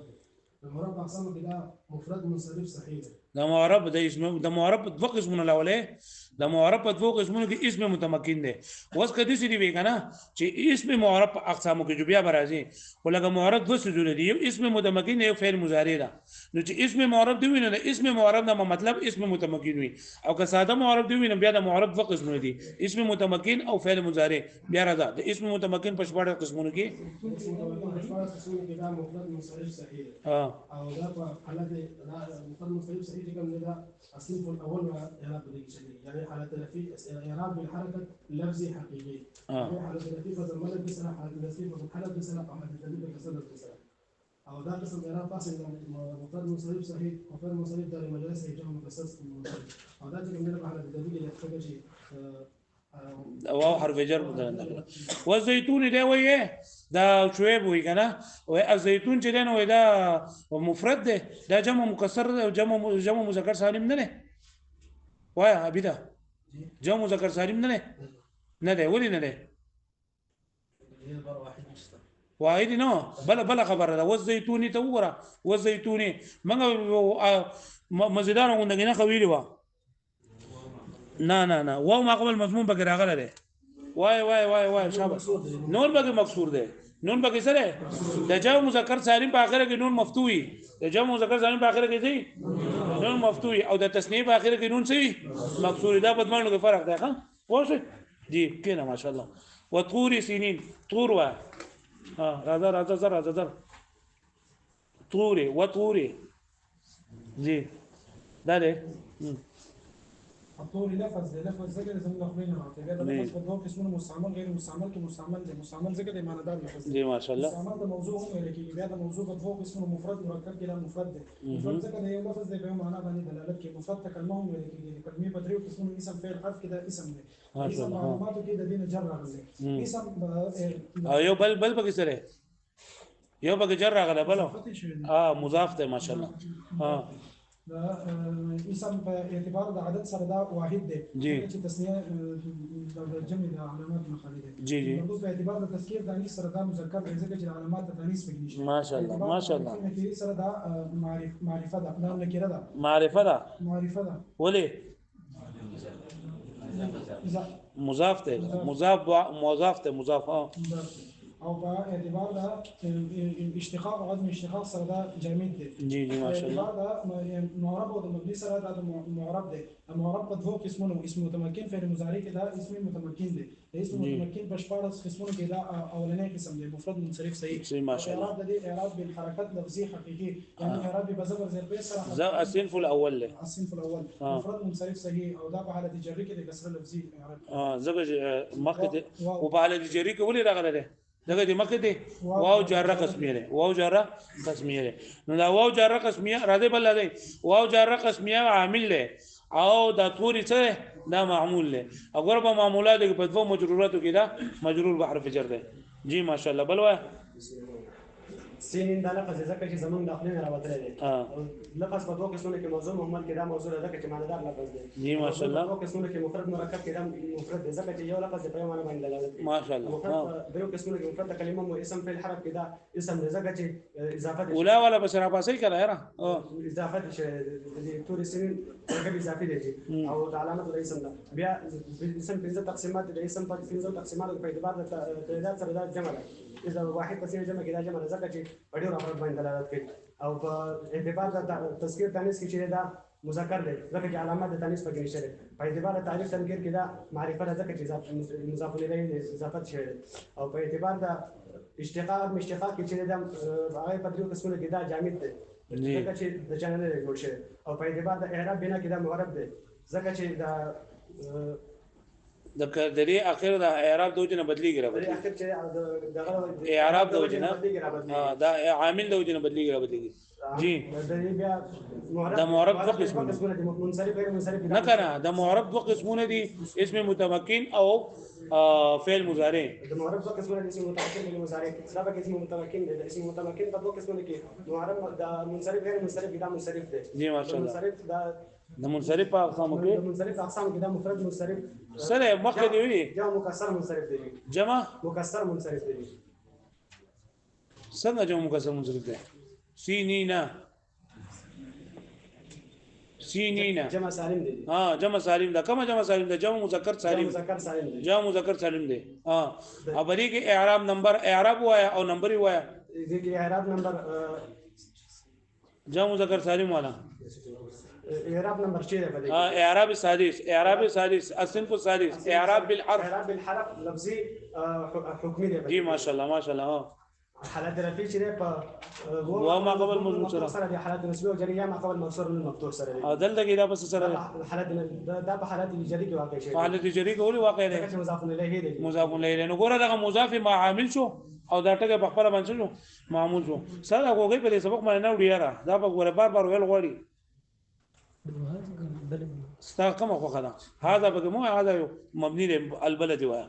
المعرب اقسامه كده مفرد منصرف صحيح. ده معرب ده اسمه ده معرب فوق اسمه الاولاني ده معرب فوق اسمه کې اسم متمکن دی اوس کدي سړي وی کنه چې اسم معرب اقسامو کې جو بیا برازي ولکه معرب دو سجول دی یو اسم متمکن یو فعل مضارع ده نو چې اسم معرب دی ویني اسم معرب نه مطلب اسم متمکن وي او که ساده معرب دی ویني بیا د معرب فوق اسمه دي اسم متمکن او فعل مضارع بیا راځه د اسم متمکن په شپږ قسمونو کې اسم متمكن تسوي كده مفرد منصرف صحيح. او ده حالات مفرد منصرف صحيح كم ده الصنف الاول اعراب بالشكل يعني حالة اعراب بالحركة لفظي حقيقي. حالة لطيفة الملك بسرعة حالة لطيفة الحالة بسرعة حالة لطيفة كسرة بسرعة. او ده قسم اعراب فاصل مفرد منصرف صحيح مفرد منصرف ده لمجالس جمع مكسر او ده كم ده حالة الدليل يحتاج شيء واو حرف جر بدل والزيتون ده ويه ده شويب وي کنه والزيتون چې ده نو ده مفرد ده جمع مكسر جمع مذکر سالم نه ده وایا ابي ده جمع مذکر سالم نه ده ولي نه ده واحد نو بلا خبر ده والزيتون تورا والزيتون منغه مزیدار غوندګ نه خویلی وا نه واو ما قبل مضمون بګ راغله ده وای شاباش نون بګ مکسور ده نون بګ سره د جمع مذکر سالم په اخره کې نون مفتوحي د جمع مذکر سالم په اخره کې دي نون مفتوحي او د تثنیه په اخره کې نون سوي مکسور ده په دمانو کې فرق ده ها واشه دي کله ماشاءالله وطور سنين طور وا راځه طور وطور جی دا ده الطول لفظ ذكر زي ما اخبرنا معتقد لفظ بالضبط اسمه مستعمل غير مستعمل مستعمل ذكر معنى دار لفظ جی ماشاءالله مستعمل ده موضوع هم لكن هذا موضوع بالضبط اسمه مفرد مركب كده مفرد ذكر هي لفظ ده بيوم معنى بني دلالات كده مفرد كلمه هم لكن كلمه بدري اسمه اسم فعل حرف كده اسم اسم معلوماته كده دين جرى اسم یو بل بګ سره یو بګ جر راغله بل مضاف ده ماشاءالله اسم باعتبار ده عدد سره ده واحد ده چې تسنیه جمع ده علامات مخالفه جی مربوط باعتبار ده تذکیر ده سره ده مذکر ده ځکه چې علامات د تانیث پکې نشته ماشاءالله نکره سره ده معرفه ده نکره ده معرفه ده ولې مضاف ده مضاف او باعتبار ده اشتقاق او عدم اشتقاق سره ده جامد ده جی ماشاءالله باعتبار ده معرب او مبني سره ده معرب ده المعرب قد فوق اسمه اسم متمكن فعل مضارع ده اسم متمكن ده اسم متمكن بشپارس قسمونه کې دا اولنې قسم دی مفرد منصرف صحیح ماشاءالله اعراب ده اعراب بالحركات لفظي حقيقي يعني اعراب بزبر زي بيسر الصنف الاول له الصنف الاول مفرد منصرف صحيح او دا په حالت جری کې د کسر لفظي اعراب زګه مخه او په حالت جری کې ولې راغله ده دغه د مکه دی واو جاره قسمیه ده واو جاره قسمیه ده نو دا واو جاره قسمیه راځي بل دی واو جاره قسمیه عامل له او دا توري څه دا معمول له اگر په معمولات کې په دوه مجروراتو کې دا مجرور به حرف جر ده جی ماشاءالله بل وای سینین دا لفظ ځکه چې زمونږ داخلي نه راوتلی دی لفظ په دوه قسمونو کې موضوع محمل کې دا موضوع ده ځکه چې معنیدار لفظ دی جی ماشاءالله دوه قسمونو کې مفرد مرکب کې دا مفرد دی ځکه چې یو لفظ په یو معنی باندې دلالت کوي ماشاءالله دوه قسمونو کې مفرد کلمه مو اسم فعل حرف کې دا اسم دی ځکه چې اضافه دی ولا ولا بس را پاسې کړه یاره اضافه دي چې تور سینین مرکب اضافي دی او د علامت د اسم ده بیا اسم پنځه تقسیمات د اسم په پنځه تقسیماتو په اعتبار د تعداد سره دا جمع ده اذا واحد پسې جمع کې دا جمع ځکه چې په ډېرو افراد باندې دلالت کوي او په اعتبار د تذکیر تانیث کې چې دا مذکر دی ځکه چې علامات د تانیث پکې نشته په اعتبار د تعریف تنکیر کې دا معرفت ده ځکه چې مضاف الیه اضافت شوی او په اعتبار د اشتقاق کې چې دا هغه په دریو قسمونو کې دا جامد دی ځکه چې د چانل جوړ شوی او په اعتبار د اعراب بنا کې دا معرب دی ځکه چې دا د کدري اخر د اعراب دوجنه بدلیږي را بدلیږي اخر چې د اعراب دوجنه دا عامل دوجنه بدلیږي جی د معرب دو قسمونه منصرف غیر منصرف نه کنه د معرب دو قسمونه دي اسم متمکن او فعل مضارع د معرب دو قسمونه دي اسم متمکن او مضارع دا به اسم متمکن دي اسم متمکن په دو قسمونه کې معرب د منصرف غیر منصرف دا منصرف دي جی ماشاءالله منصرف دا د منصرف په اقسام کې منصرف اقسام کې دا مفرد منصرف سره مخکې دی ویلي جمع مکسر منصرف دی جمع مکسر منصرف دی څنګه جمع مکسر منصرف دی سینینا سینینا جمع سالم دی ها جمع سالم ده کومه جمع سالم ده جمع مذکر جمع سالم مذکر سالم دی جمع مذکر سالم ده ها ابدی کې اعراب نمبر اعراب وایا او نمبر وایا دې کې اعراب نمبر جمع مذکر سالم والا اعراب نمبر 6 دی ها اعراب سادس اعراب سادس الصنف السادس اعراب بالحرف اعراب بالحرف لفظي حکمي دی جی ماشاءالله ماشاءالله ها حالات رفيع چې په وما قبل موجود سره د حالات نسبي او جري ما قبل مكسور المفتوح سره دی عدل دغه دا بس سره حالات دا په حالات جري کې واقع شي حالت جری کولی واقع دی چې مضاف الیه دی مضاف الیه نو ګوره دغه مضاف ما عامل شو او دا ټکه په خپل باندې شو معمول شو سره کوګي په سبق باندې نه وډیاره دا په ګوره بار بار ویل غوړي ستا کومه خو خدا هذا بګه مو هذا مبني للبلد وایا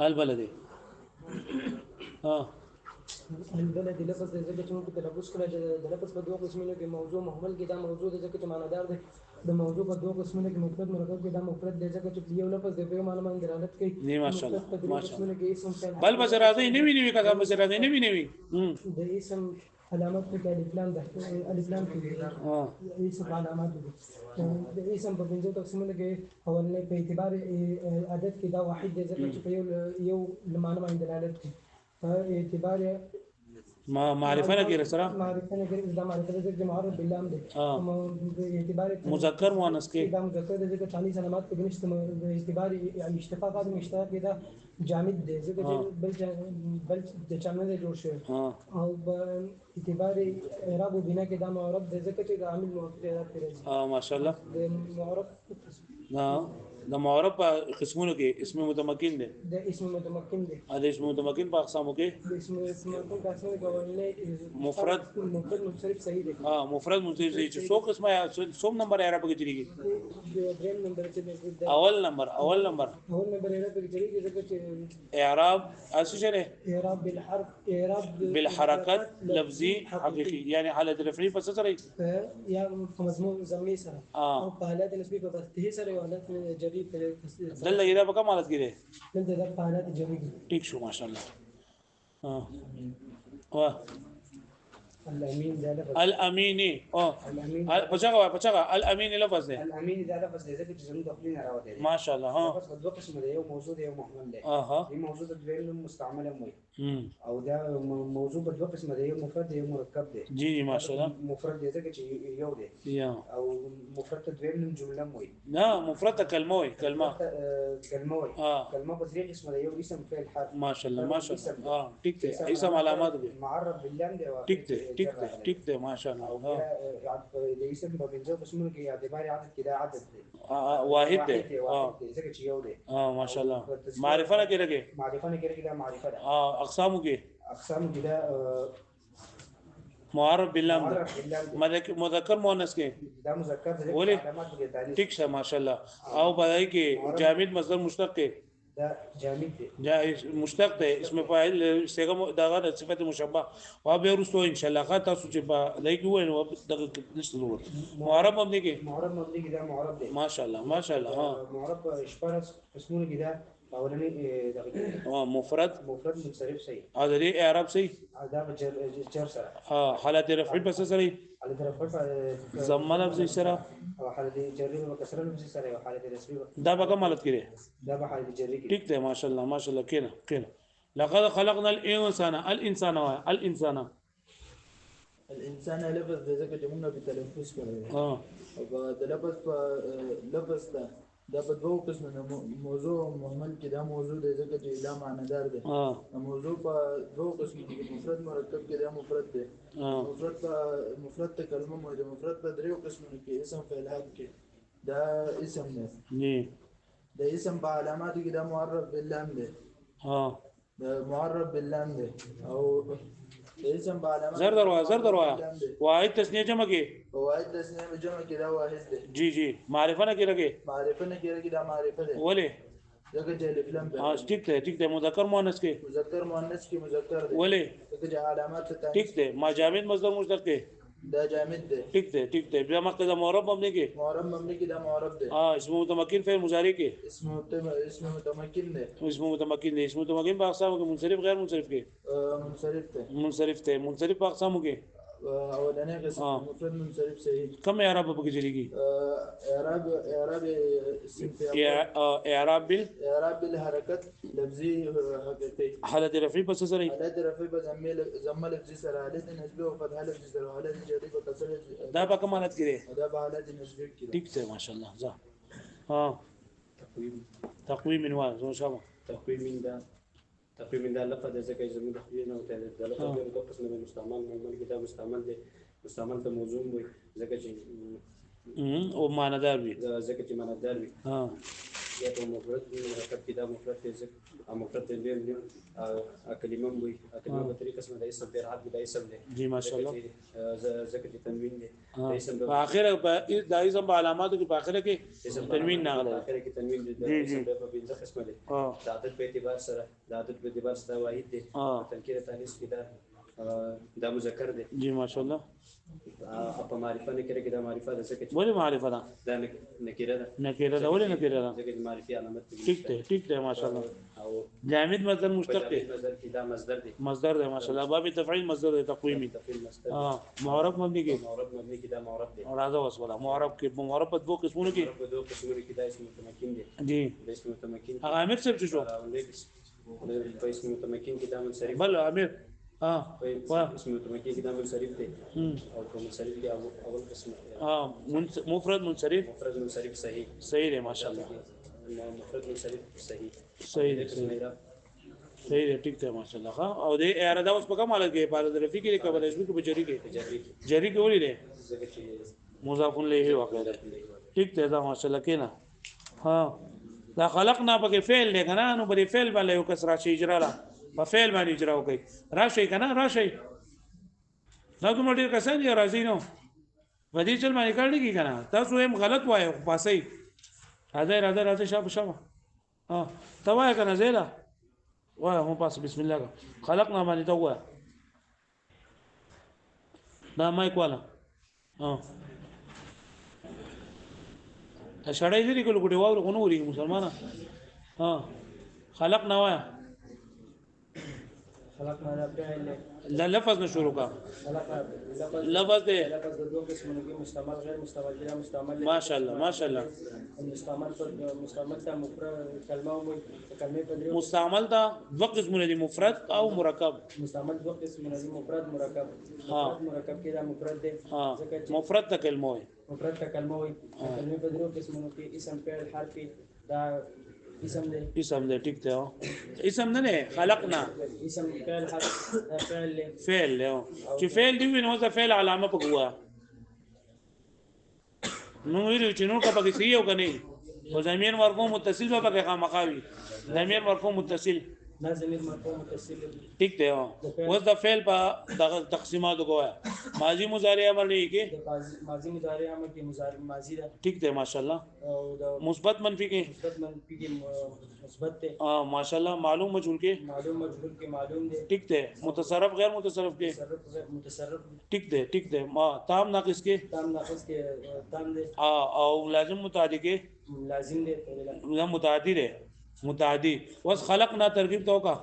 البلد ها البلد لفظ د ځکه چې موږ تلفظ کړی د لفظ په دوه قسمونو کې موضوع محمل کې دا موضوع د ځکه چې معنادار دی د موضوع په دوه قسمونو کې مفرد مرکب کې دا مفرد دی ځکه چې یو لفظ د یو معنی باندې دلالت کوي ني ماشاءالله ماشاءالله کې اسم فعل بل بس راځي نوی نوی کذا بس راځي نوی نوی د اسم علامات په الف لام ده الف لام کې ها اسم علامات دي د اسم په پنځو تقسیمونو کې اولنې په اعتبار عدد کې دا واحد دی ځکه چې په یو معنی باندې دلالت کوي په اعتبار ما معرفه نه کړی سره معرفه نه کړی دا معرفه د معرف باللام دی په اعتبار مذکر مؤنث کې دا مذکر د ذکر 40 علامات په نشته په اعتبار یعنی اشتقاقات مشترک دا جامد دی ځکه چې بل د چانه دی جوړ شوی او په اعتبار اعراب او بنا کې دا معرب دی ځکه چې د عامل موقع اعراب راځي ماشاءالله د معرب د معرب قسمونو کې اسم متمکن دی د اسم متمکن دی د اسم متمکن په اقسامو کې د اسم متمکن په اقسامو کې اولنې مفرد منصرف صحیح دی مفرد منصرف صحیح چې څو قسمه څوم نمبر اعراب کې چلیږي دریم نمبر چې اول نمبر اعراب کې چلیږي ځکه چې اعراب اصل شری اعراب بالحرف اعراب بالحركات لفظي حقيقي يعني حالت رفعي پس سره یا مضمون ضمیر سره او په حالت نسبی په فتحه سره او حالت جری په دل لګیدا په کوم حالت کې دی دلته د حالت جری ټیک شو ماشاءالله واه الامين ده لفظ الاميني پچاغه الاميني لفظ دی الامين ده لفظ دی ځکه چې زموږ د خپل نه راوته دی ماشاءالله ها لفظ په دوه قسم دی یو موضوع دی یو محمل دی دی موضوع د دویم مستعمل هم وي او دا موضوع په دوه قسم دی یو مفرد دی یو مرکب دی جی ماشاءالله مفرد دی ځکه چې یو دی او مفرد د دویم جمله هم وي نه مفرد کلمه وي کلمه وي کلمه په درې قسم دی یو اسم فعل حرف ماشاءالله ټیک دی اسم علامات دي معرب باللام دی ټیک دی ماشاءالله د اسم په پنځو قسمونو کې اعتبار عدد کې دا عدد دی واحد دی ځکه چې یو دی ماشاءالله معرفه نه کېږي دا معرفه ده اقسامو کې دا معرب باللام مذکر مؤنث کې دا مذکر دی ولې ټیک شه ماشاءالله او بدای کې جامد مصدر مشتق کې دا جامد دی مشتق دی اسم فاعل صيغه دغه صفت مشبہ او به ورسته ان شاء الله تاسو چې په دای کې وایو دغه نشته ضرورت معرب مبني کې دا معرب دی ماشاءالله معرب شپږ قسمونه کې دا اولنی مفرد منصرف صحیح او د اعراب صحیح دا جر سره حالت رفع بس سره حالت رفع ضمه لفظ سره او حالت جر او کسر لفظ سره او حالت نصب دا به کوم حالت کې دا به حالت جر کې ټیک دی ماشاءالله کینه لقد خلقنا الانسان لفظ د ذکر چې موږ په تلفظ کړی او د لفظ ده دا په دوه قسمه موضوع محمل کې دا موضوع د ذکر چې دا معنادار دی موضوع په دوه قسمه کې مفرد مرکب کې دا مفرد دی مفرد ته کلمه مو د مفرد په دریو قسمونو کې اسم فعل کې دا اسم دی د اسم په علامات کې دا معرب باللام دی دا معرب باللام دی او اسم په علامات زر دروا واحد تسنیه جمع کې واحد تسنیه جمع کې دا واحد دی جی معرفه نه کېږي دا معرفه دی ولې ځکه چې الف لام ټیک دی مذکر مؤنث کې مذکر دی ولې ځکه چې علامات ته ټیک دی ما جامد مصدر مشتق کې دا جامد دی ټیک دی بیا مخکې د معرب مبني کې معرب مبني کې دا معرب دی اسم متمکن فعل مضارع کې اسم متمکن دی اسم متمکن په اقسامو کې منصرف غیر منصرف کې منصرف په اقسامو کې اولنې قسم مفرد منصرف صحیح کوم اعراب په کې چلیږي اعراب بالحرکت لفظي حقيقي حالت رفعي پس سره حالت رفعي په ضمه لفظي سره حالت نسبي او فتح لفظي سره حالت جدي او کسر دا په کوم حالت کې دا په حالت نسبي کې ټیک ده ماشاءالله ځه تقویم من واحد زو شابه تقویم دا لفظ د ذکر زموږ د خپل نو ته د لفظ د قسم د مستعمل معمول کې دا مستعمل ته موضوع وي ځکه چې او معنادار وي ځکه چې معنادار وي یا په مفرد مرکب کې دا مفرد ته ځکه مفرد ته ویل کلمه وي کلمه په طریقه سره د اسم پر حد د اسم دی جی ماشاءالله ځکه چې تنوین دی اسم په اخره د اسم په علاماتو کې په اخره کې تنوین نه غلط اخره کې تنوین دی د اسم په بنځه قسمه دی د عادت په اعتبار سره واحد دی تنکیر تانیث کې دا مذکر دی جی ماشاءالله په معرفه نکره کې دا معرفه ده څه کې ولې معرفه ده دا نکره ده ولې نکره ده ځکه معرفي علامت ټیک ده ماشاءالله او جامد مصدر مشتق دی دا مصدر دی ماشاءالله باب تفعیل مصدر دی تقویمی معرب مبني کې دا معرب دی راځه وسوله معرب کې په دوه قسمونو کې دا اسم متمکن دی جی د اسم متمکن هغه امیر څه شو په اسم متمکن کې دا منصرف بل امیر اسم متمکن کې دا منصرف دی او په منصرف کې اول قسم مفرد منصرف صحیح دی ماشاءالله مفرد منصرف صحیح دی ټیک دی ماشاءالله او د اراده اوس په کوم حالت کې په حالت رفیع کې قبل اسم کې په جری کې ولې دی مضاف الیه واقع دی ټیک دی دا ماشاءالله کینا دا خلقنا پکې فعل دی کنه نو په فعل باندې یو کس راشي اجرا را په فعل باندې اجرا وکي راشي کنه راشي دا کوم ډیر کسان دي راځي نو ودی چل باندې کړی کی کنه تاسو هم غلط وایو پاسې راځي شابه توای کنه زیلا وای هم پاس بسم الله خلقنا باندې تو وای دا مایک والا شړای دې کول ګډه واور غنوري مسلمانه خلقنا وای لا لفظ نشورو کا لفظ دے دو قسموں کے مستعمل غیر مستعمل کیا مستعمل ماشاءاللہ مستعمل تا مفرد کلمہ مستعمل تا دو قسموں دی مفرد او مرکب مستعمل دو قسموں دی مفرد مرکب مرکب کے مفرد دے مفرد تا کلمہ ہے مفرد تا کلمہ ہے کلمہ پر دو قسموں کے اسم فعل حرف دا اسم دے ٹھیک ہے اسم نه خلقنا اسم فعل حرف فعل چې فعل دی نو ځا فعل علامه پکوا نو ویلو چې نو کا پکې سیو کني او ضمیر مرفوع متصل به پکې خامخاوي ضمیر مرفوع متصل ضمیر مرفوع متصل ٹھیک ہے اوس د فعل په دغه تقسیمات کوه ماضی مضارع امر نه کې ماضی مضارع امر کې مضارع ماضی ده ٹھیک ہے ماشاءالله او مثبت منفی کې مثبت ہے ماشاءالله معلوم مجهول کې معلوم دے ٹھیک ہے متصرف غیر متصرف کے متصرف ٹھیک ہے تام ناقص کے تام دے او لازم متعدی کے لازم دے متعدی ہے متعدی وس خلقنا ترکیب تو کا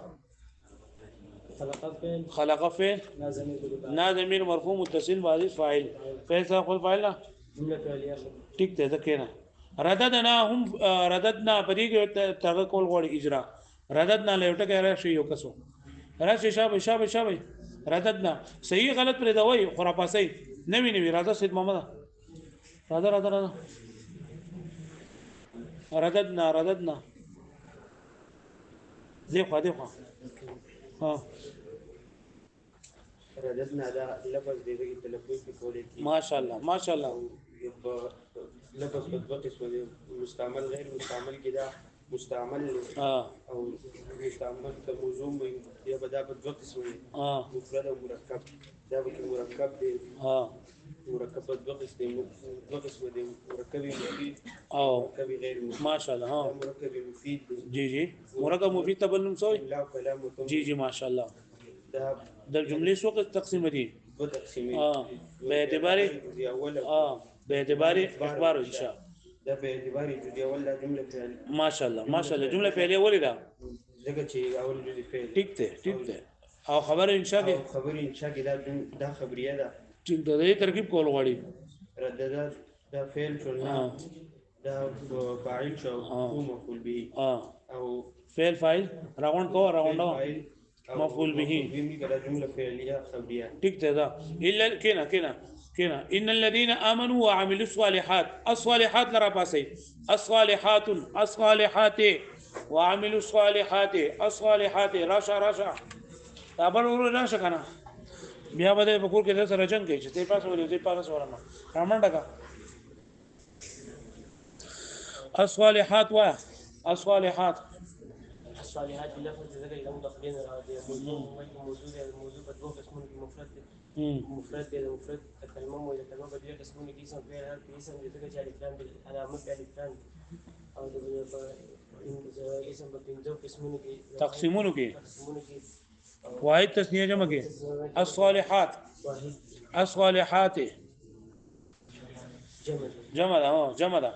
خلق فعل نا ضمیر مرفوع متصل بعد فاعل فعل سے خود فاعل نا جملہ فعلیہ ٹھیک ہے ذکینا رددنا هم رددنا پدې کې تغه کول غوړي اجرا رددنا له یوټه کې راشي یو کسو راشي شابه رددنا صحیح غلط پر دا وای خرافاسي نوی راځه سید محمد راځه رددنا دیخوا رددنا دا لفظ دې کې تلفظ کولې ماشاءالله لفظ په قسم دي مستعمل غیر مستعمل کې دا مستعمل او مستعمل ته موضوع وي یا بدا په دوه قسم دي مفرد او مرکب دا به مرکب دي مرکب په دوه قسم دي مرکب مفید او مرکب غیر مفید ماشاءالله مرکب مفید جی مرکب مفید تبلم سوی جی ماشاءالله دا جملې څو تقسیم دي دو تقسیمې باعتبار اخبار انشاء دا په اعتبار جزء اول دا جمله فعل ماشاءالله جمله فعلیه ولې ده ځکه چې اول جزء فعل ټیک ته او خبر انشاء کې خبر انشاء کې دا خبریه ده چې د دې ترکیب کول غواړي رد دا فعل شو دا فاعل شو او مفعول به او فعل فاعل راغون مفعول به دا جمله فعلیه خبریه ټیک ته دا الا کنا ان الذين امنوا وعملوا الصالحات الصالحات لرا پاسي الصالحات وعملوا الصالحات راشا تابر ور راشا کنه بیا به په کور کې سره جنگ کوي چې ته پاسه ولې دې پاسه ورما رامنډه کا الصالحات لفظ ذکر الى مدخلين موضوع بدو قسمون کې مفرد دی مفرد کلمه مو د کلمه بدیه قسمونه کې اسم فعل هر اسم ذکر چې الکلام بالعلامه الکلام او د اسم په پنځو قسمونو کې تقسیمونو کې واحد تسنیه جمع کې الصالحات جمع ده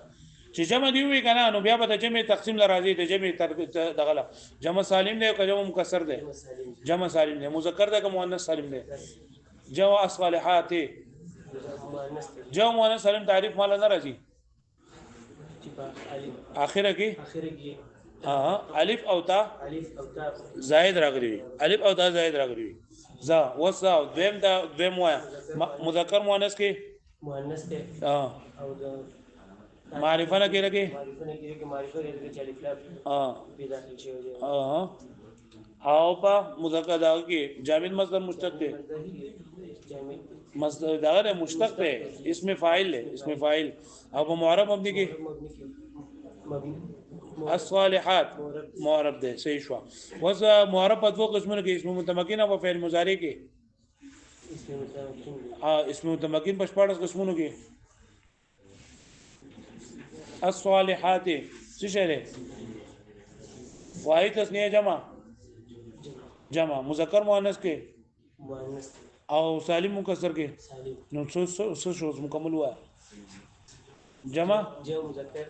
چې جمع دی وی کنه نو بیا به د جمع تقسیم لراځي د جمع دغه جمع سالم دی او جمع مکسر دی جمع سالم دی مذکر دی که مؤنث سالم دی جمع الصالحات جمع مؤنث سالم تعریف مال نه راځي اخره کې الف او تا زائد راغلی الف او تا زائد راغلی ذا وصا دویم وایا مذکر مؤنث کې مؤنث ته او معرفه نه کېږي معرفه کې چې الف لام به داخل شي او په مذکر دا کې جامد مصدر مشتق دی مصدر دا مشتق دی اسم فاعل او په معرب مبني کې الصالحات معرب ده صحیح شو وز معرب په دوه قسمونو کې اسم متمکن او فعل مضارع کې اسم متمکن په 14 قسمونو کې الصالحات څه شی ده واحد تسنیه جمع مذکر مؤنث کې او سالم مکسر کې نو څه شو مکمل هوا جمع مذکر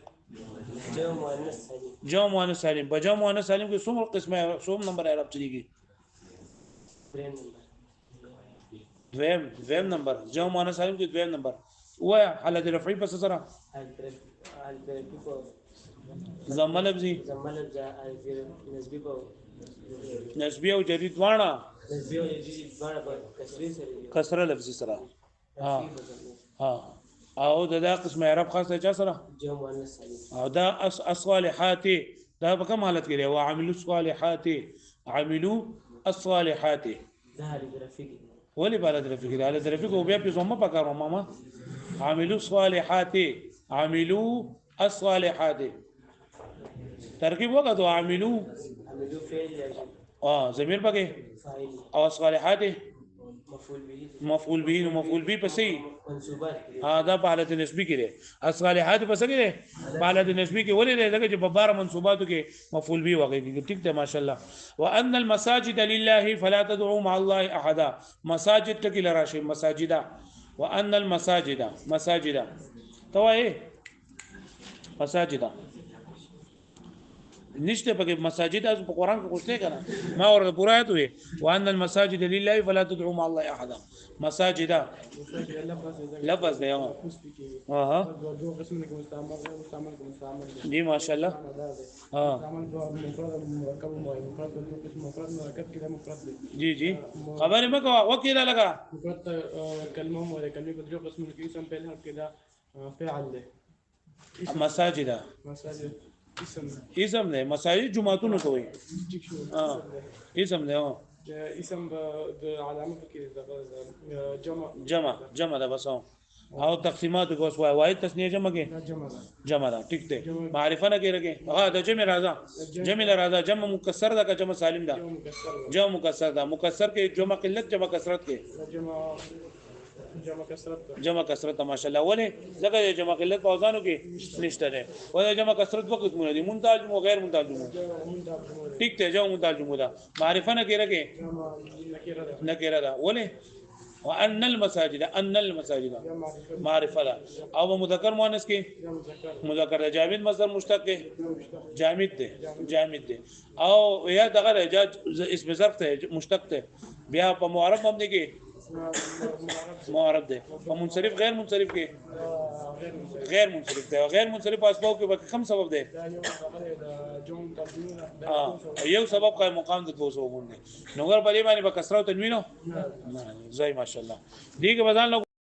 جمع مؤنث سالم په جمع مؤنث سالم کې څومره قسمه څوم نمبر اعراب چلیږي دویم نمبر جمع مؤنث سالم کې دویم نمبر وایا حالت رفعی پس سره ضمه لفظي نسبی او جدید وانا کسره لفظي سره او دا قسم اعراب خاصه چا سره او دا الصالحات دا په کوم حالت کې دی وعملوا الصالحات عملوا الصالحات ولي بالد رفيق على رفيق وبيا بيزوم ما بكارو ماما عملوا الصالحات عملوا الصالحات ترکیب وکړو عملوا ضمیر پکې او الصالحات مفعول به پسې دا په حالت نسبی کې دی الصالحات پسې کې دی په حالت نسبی کې ولې دی چې په بار منصوباتو کې مفعول به وکړي ټیک ته ماشاءالله وان المساجد لله فلا تدعوا مع الله احد مساجد ټکی لراشي مساجد وان المساجد توای مساجد نشته پکې مساجد از په قران کې خوشته کنه ما ورته پورا ایت وي وان المساجد لله فلا تدعوا مع الله احد مساجد لفظ دی دو قسم کې مستعمل جی ماشاءالله جی خبر مکو وکیل لگا کلمه مو کلمه په دو قسم کې اسم په لحاظ کې دا فعل دی مساجد اسم ده مساجد جمعتونو ته وي اسم ده اسم د علامه کې جمع ده بس او تقسیمات کو سوای واحد تسنیه جمع کې جمع ده ټیک ده معرفه نه کېږي د جمع راځه جمع مکسر ده که جمع سالم ده جمع مکسر ده مکسر کې جمع قلت جمع کثرت کې جمع کثرت ماشاءالله ولې ځکه جمع قلت په اوزانو کې نشته ده ولې جمع کثرت په قسمونه دي منتاج او غیر منتاج ټیک ته جمع منتاج ده معرفه نه کېږي نکره ده ولې وان المساجد معرفه ده او مذکر مؤنث کې مذکر ده جامد مصدر مشتق کې جامد ده او یا دغه اسم ظرف ته مشتق ته بیا په معرب باندې کې معرب ده په منصرف غیر منصرف کې غیر منصرف ده غیر منصرف اسباب کې به کوم سبب ده یو سبب قائم مقام د 200 باندې نو غیر په دې باندې به کسره او تنوین نه زای ماشاءالله دې کې بدل